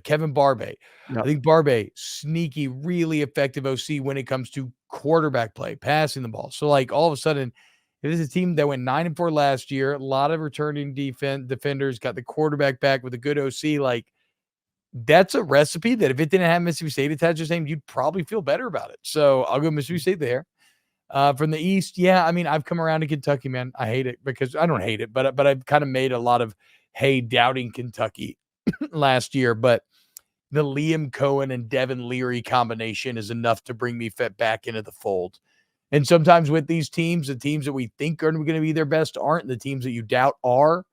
[SPEAKER 1] Kevin Barbay.
[SPEAKER 2] Yep.
[SPEAKER 1] I think Barbay, sneaky, really effective OC when it comes to quarterback play, passing the ball. So like all of a sudden, it is a team that went 9-4 last year. A lot of returning defenders, got the quarterback back with a good OC. Like that's a recipe that if it didn't have Mississippi State attached to its name, you'd probably feel better about it. So I'll go Mississippi State there. From the East, yeah, I mean, I've come around to Kentucky, man. I hate it because I don't hate it, but I've kind of made a lot of doubting Kentucky last year. But the Liam Cohen and Devin Leary combination is enough to bring me back into the fold. And sometimes with these teams, the teams that we think are going to be their best aren't. The teams that you doubt are.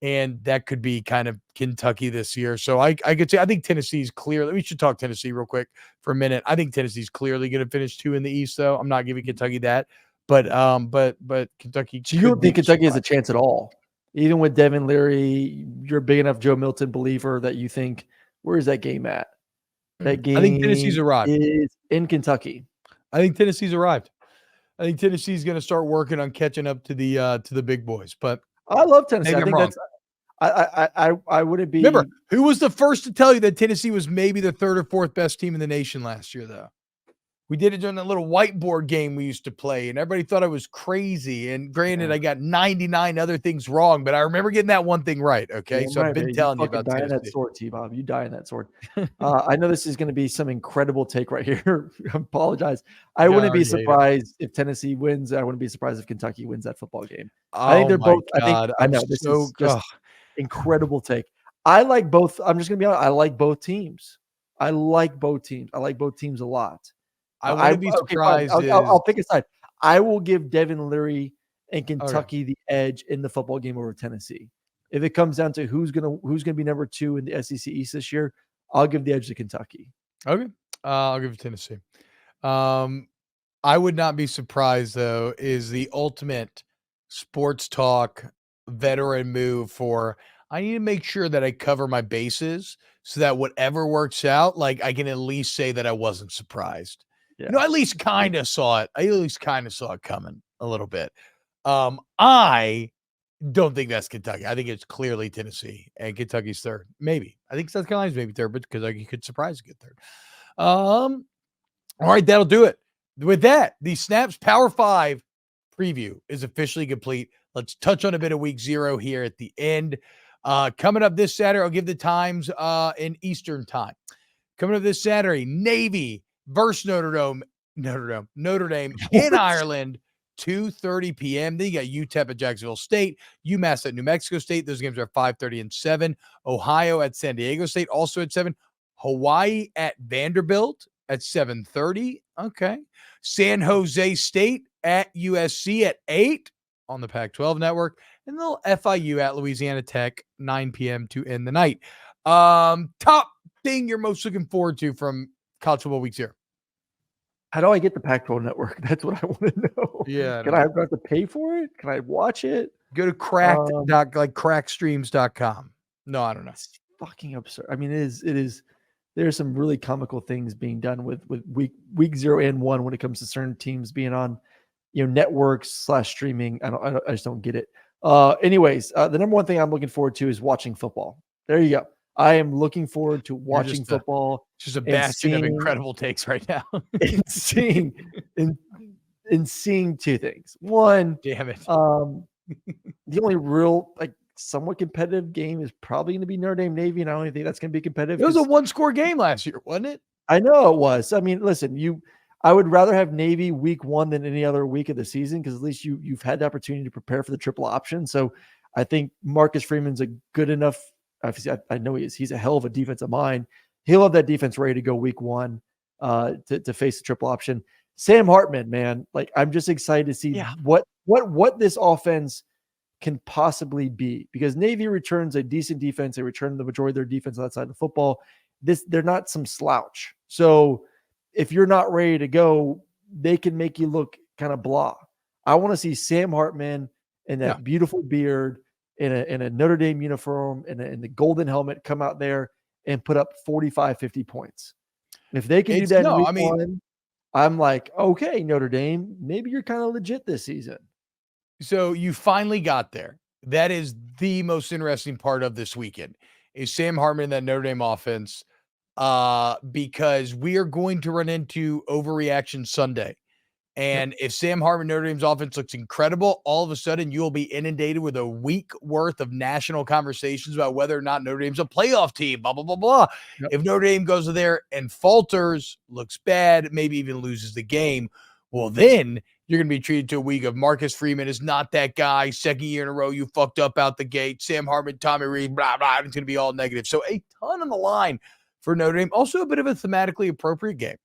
[SPEAKER 1] And that could be kind of Kentucky this year. So I could say I think Tennessee's clearly. We should talk Tennessee real quick for a minute. I think Tennessee's clearly going to finish 2 in the East, though. I'm not giving Kentucky that, but Kentucky.
[SPEAKER 2] So you don't think Kentucky has a chance at all, even with Devin Leary? You're a big enough Joe Milton believer that you think, where is that game at? That game,
[SPEAKER 1] I think Tennessee's arrived.
[SPEAKER 2] Is in Kentucky.
[SPEAKER 1] I think Tennessee's arrived. I think Tennessee's going to start working on catching up to the big boys. But
[SPEAKER 2] I love Tennessee.
[SPEAKER 1] maybe
[SPEAKER 2] I think
[SPEAKER 1] I'm wrong.
[SPEAKER 2] I wouldn't be.
[SPEAKER 1] Remember, who was the first to tell you that Tennessee was maybe the 3rd or 4th best team in the nation last year, though? We did it during that little whiteboard game we used to play, and everybody thought I was crazy. And granted, I got 99 other things wrong, but I remember getting that one thing right. Okay, so I've been telling you about
[SPEAKER 2] die
[SPEAKER 1] Tennessee.
[SPEAKER 2] in that sword, T-Bob. You die in that sword. I know this is going to be some incredible take right here. I apologize. I wouldn't be surprised if Tennessee wins. I wouldn't be surprised if Kentucky wins that football game. I think they're both. I know this is just incredible take. I like both. I'm just going to be honest. I like both teams. I like both teams a lot.
[SPEAKER 1] I wouldn't be surprised.
[SPEAKER 2] I'll pick a side. I will give Devin Leary and Kentucky the edge in the football game over Tennessee. If it comes down to who's gonna be number 2 in the SEC East this year, I'll give the edge to Kentucky.
[SPEAKER 1] Okay, I'll give it to Tennessee. I would not be surprised though. Is the ultimate sports talk veteran move for I need to make sure that I cover my bases so that whatever works out, like I can at least say that I wasn't surprised.
[SPEAKER 2] Yeah.
[SPEAKER 1] I at least kind of saw it. I at least kind of saw it coming a little bit. I don't think that's Kentucky. I think it's clearly Tennessee, and Kentucky's third. Maybe. I think South Carolina's maybe third, but Kentucky could surprise get third. All right, that'll do it. With that, the Snaps Power 5 preview is officially complete. Let's touch on a bit of week 0 here at the end. Coming up this Saturday, I'll give the times in Eastern time. Coming up this Saturday, Navy versus Notre Dame in Ireland, 2:30 p.m. Then you got UTEP at Jacksonville State, UMass at New Mexico State. Those games are 5:30 and 7. Ohio at San Diego State, also at 7. Hawaii at Vanderbilt at 7:30. Okay. San Jose State at USC at 8 on the Pac-12 network. And little FIU at Louisiana Tech, 9 p.m. to end the night. Top thing you're most looking forward to from college football week 0?
[SPEAKER 2] How do I get the Pac-12 network? That's what I want to know.
[SPEAKER 1] Yeah.
[SPEAKER 2] Can I have to pay for it? Can I watch it?
[SPEAKER 1] Go to crackstreams.com. No, I don't know.
[SPEAKER 2] It's fucking absurd. I mean, it is. There's some really comical things being done with week 0 and 1 when it comes to certain teams being on, networks / streaming. I just don't get it. Anyways, the number one thing I'm looking forward to is watching football. There you go. I am looking forward to watching football.
[SPEAKER 1] Just a bastion of incredible takes right now.
[SPEAKER 2] and seeing two things. One,
[SPEAKER 1] damn it.
[SPEAKER 2] The only real somewhat competitive game is probably going to be Notre Dame Navy, and I don't think that's going to be competitive.
[SPEAKER 1] It was a 1-score game last year, wasn't it?
[SPEAKER 2] I know it was. I mean, listen, I would rather have Navy week 1 than any other week of the season because at least you've had the opportunity to prepare for the triple option. So I think Marcus Freeman's a good enough. I know he is. He's a hell of a defensive mind. He'll have that defense ready to go week 1 to face the triple option. Sam Hartman, man, I'm just excited to see what this offense can possibly be because Navy returns a decent defense. They return the majority of their defense on that side of the football. They're not some slouch. So if you're not ready to go, they can make you look kind of blah. I want to see Sam Hartman and that beautiful beard in a Notre Dame uniform and in the golden helmet come out there and put up 45, 50 points. If they can do that in week 1, I'm like, okay, Notre Dame, maybe you're kind of legit this season.
[SPEAKER 1] So you finally got there. That is the most interesting part of this weekend is Sam Hartman and that Notre Dame offense because we are going to run into overreaction Sunday. And if Sam Hartman, Notre Dame's offense looks incredible, all of a sudden you'll be inundated with a week worth of national conversations about whether or not Notre Dame's a playoff team, blah, blah, blah, blah. Yep. If Notre Dame goes there and falters, looks bad, maybe even loses the game, well, then you're going to be treated to a week of Marcus Freeman is not that guy. Second year in a row, you fucked up out the gate. Sam Hartman, Tommy Reed, blah, blah. It's going to be all negative. So a ton on the line for Notre Dame. Also a bit of a thematically appropriate game.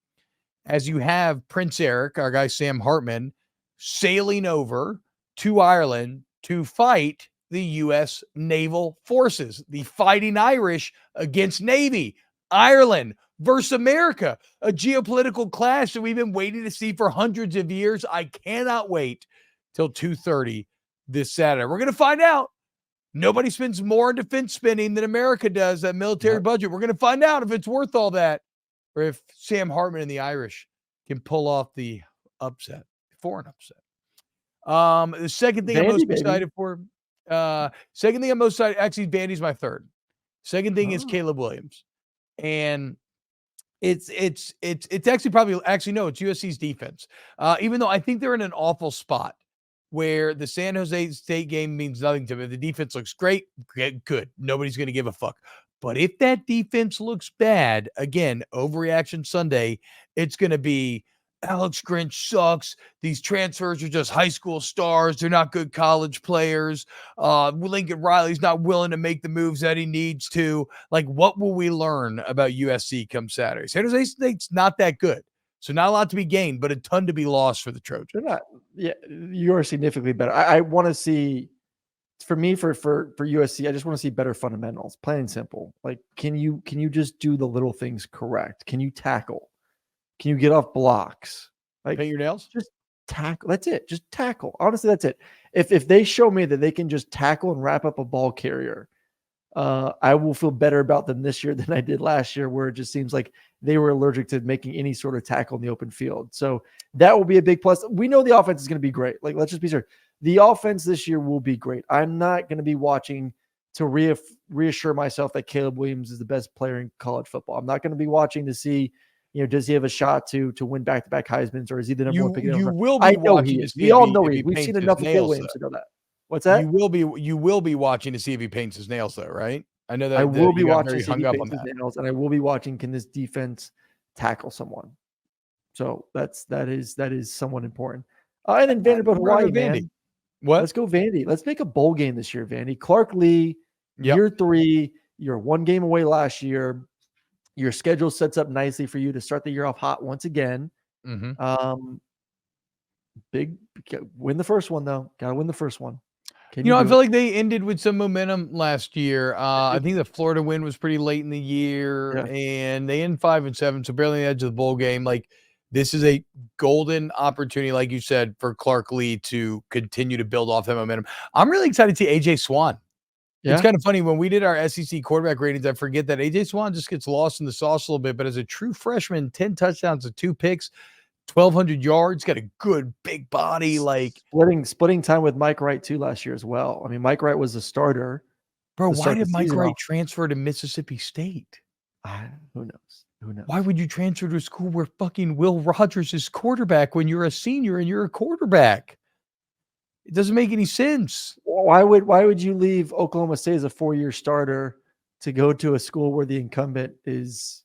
[SPEAKER 1] As you have Prince Eric, our guy Sam Hartman, sailing over to Ireland to fight the U.S. naval forces, the Fighting Irish against Navy, Ireland versus America, a geopolitical clash that we've been waiting to see for hundreds of years. I cannot wait till 2:30 this Saturday. We're going to find out. Nobody spends more on defense spending than America does, that military budget. We're going to find out if it's worth all that or if Sam Hartman and the Irish can pull off the upset, foreign upset. The second thing I'm most excited for, actually, Vandy's my third. Second thing is Caleb Williams. And it's actually it's USC's defense. Even though I think they're in an awful spot where the San Jose State game means nothing to me. The defense looks great, good. Nobody's going to give a fuck. But if that defense looks bad, again, overreaction Sunday, it's going to be Alex Grinch sucks. These transfers are just high school stars. They're not good college players. Lincoln Riley's not willing to make the moves that he needs to. What will we learn about USC come Saturday? San Jose State's not that good. So not a lot to be gained, but a ton to be lost for the Trojans.
[SPEAKER 2] They're not. Yeah, you're significantly better. I want to see, for me, for USC, I just want to see better fundamentals, plain and simple. Can you just do the little things correct? Can you tackle? Can you get off blocks?
[SPEAKER 1] Paint your nails?
[SPEAKER 2] tackle. That's it. Just tackle. Honestly, that's it. If they show me that they can just tackle and wrap up a ball carrier, I will feel better about them this year than I did last year, where it just seems like they were allergic to making any sort of tackle in the open field. So that will be a big plus. We know the offense is going to be great. Like, let's just be sure. The offense this year will be great. I'm not going to be watching to reassure myself that Caleb Williams is the best player in college football. I'm not going to be watching to see, does he have a shot to win back-to-back Heismans, or is he the number one pick?
[SPEAKER 1] You will
[SPEAKER 2] I
[SPEAKER 1] be
[SPEAKER 2] know
[SPEAKER 1] watching
[SPEAKER 2] he
[SPEAKER 1] to
[SPEAKER 2] is.
[SPEAKER 1] see
[SPEAKER 2] We
[SPEAKER 1] if
[SPEAKER 2] all
[SPEAKER 1] he,
[SPEAKER 2] know
[SPEAKER 1] if
[SPEAKER 2] he
[SPEAKER 1] he
[SPEAKER 2] is. We've
[SPEAKER 1] paints
[SPEAKER 2] seen
[SPEAKER 1] his
[SPEAKER 2] enough of Caleb
[SPEAKER 1] nails,
[SPEAKER 2] Williams
[SPEAKER 1] though.
[SPEAKER 2] to know that. What's that?
[SPEAKER 1] You will be watching to see if he paints his nails, though, right? I know that
[SPEAKER 2] I will be
[SPEAKER 1] you got
[SPEAKER 2] watching
[SPEAKER 1] very
[SPEAKER 2] to see if
[SPEAKER 1] hung
[SPEAKER 2] he
[SPEAKER 1] up
[SPEAKER 2] paints
[SPEAKER 1] on
[SPEAKER 2] his
[SPEAKER 1] that.
[SPEAKER 2] nails, and I will be watching, can this defense tackle someone? So that is somewhat important. And then Vanderbilt, Hawaii, man.
[SPEAKER 1] What?
[SPEAKER 2] Let's go Vandy. Let's make a bowl game this year, Vandy. Clark Lee, year 3. You're 1 game away last year. Your schedule sets up nicely for you to start the year off hot once again. Big win the first one, though. Got to win the first one. Can you
[SPEAKER 1] I
[SPEAKER 2] do
[SPEAKER 1] feel
[SPEAKER 2] it?
[SPEAKER 1] like they ended with some momentum last year. I think the Florida win was pretty late in the year,
[SPEAKER 2] Yeah.
[SPEAKER 1] and they end 5-7, so barely on the edge of the bowl game. Like, this is a golden opportunity, like you said, for Clark Lee to continue to build off that momentum. I'm really excited to see AJ Swan. It's kind of funny when we did our SEC quarterback ratings. I forget that AJ Swan just gets lost in the sauce a little bit, but as a true freshman, 10 touchdowns and 2 picks, 1,200 yards, got a good big body. Like,
[SPEAKER 2] splitting time with Mike Wright too last year as well. I mean, Mike Wright was a starter.
[SPEAKER 1] bro, why did Mike Wright transfer to Mississippi State?
[SPEAKER 2] Who knows?
[SPEAKER 1] Why would you transfer to a school where fucking Will Rogers is quarterback when you're a senior and you're a quarterback? It doesn't make any sense.
[SPEAKER 2] Why would you leave Oklahoma State as a 4-year starter to go to a school where the incumbent is?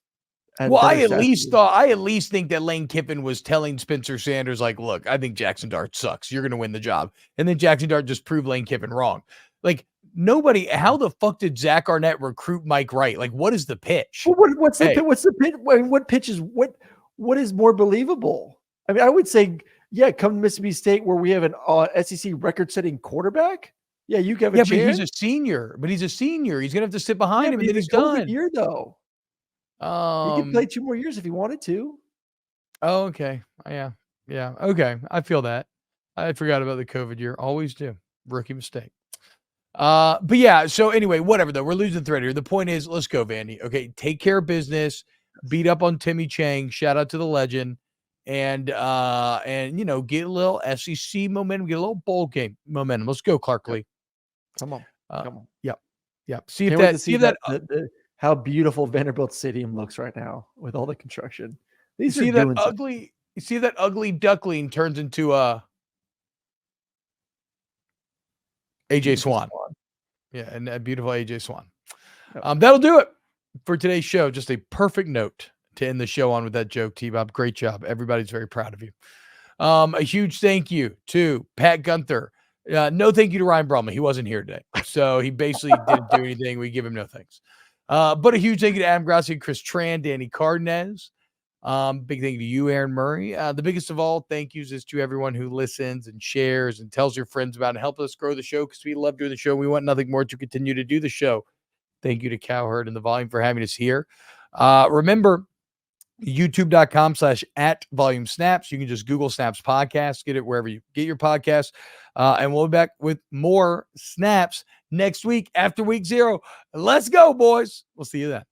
[SPEAKER 1] Well, I at least think that Lane Kiffin was telling Spencer Sanders, like, look, I think Jackson Dart sucks. You're going to win the job. And then Jackson Dart just proved Lane Kiffin wrong. Like, how the fuck did Zach Arnett recruit Mike Wright? Like, what is the pitch?
[SPEAKER 2] Well, what's the pitch? What pitch is what is more believable? I mean, I would say, yeah, come to Mississippi State where we have an SEC record-setting quarterback. Yeah, you have a chance.
[SPEAKER 1] But he's a senior. He's going to have to sit behind him, and then he's done.
[SPEAKER 2] Year though. He could play 2 more years if he wanted to.
[SPEAKER 1] Oh, okay. Yeah. Okay. I feel that. I forgot about the COVID year. Always do. Rookie mistake. But yeah. So anyway, whatever though. We're losing thread here. The point is, let's go, Vandy. Okay, take care of business. Beat up on Timmy Chang. Shout out to the legend. And get a little SEC momentum. Get a little bowl game momentum. Let's go, Clark Lee.
[SPEAKER 2] Come on.
[SPEAKER 1] Yep. See
[SPEAKER 2] how beautiful Vanderbilt Stadium looks right now with all the construction.
[SPEAKER 1] You see that ugly duckling turns into AJ Swan. Yeah, and a beautiful AJ Swan. That'll do it for today's show. Just a perfect note to end the show on with that joke, T-Bob. Great job. Everybody's very proud of you. A huge thank you to Pat Gunther. No thank you to Ryan Brumley. He wasn't here today. So he basically didn't do anything. We give him no thanks. But a huge thank you to Adam Grassi, Chris Tran, Danny Cardenas. Big thank you to you, Aaron Murray. The biggest of all thank yous is to everyone who listens and shares and tells your friends about it and help us grow the show, because we love doing the show. We want nothing more to continue to do the show. Thank you to Cowherd and the Volume for having us here. Remember, youtube.com/@volumesnaps. You can just Google Snaps Podcast, get it wherever you get your podcasts. And we'll be back with more snaps next week after week 0. Let's go, boys. We'll see you then.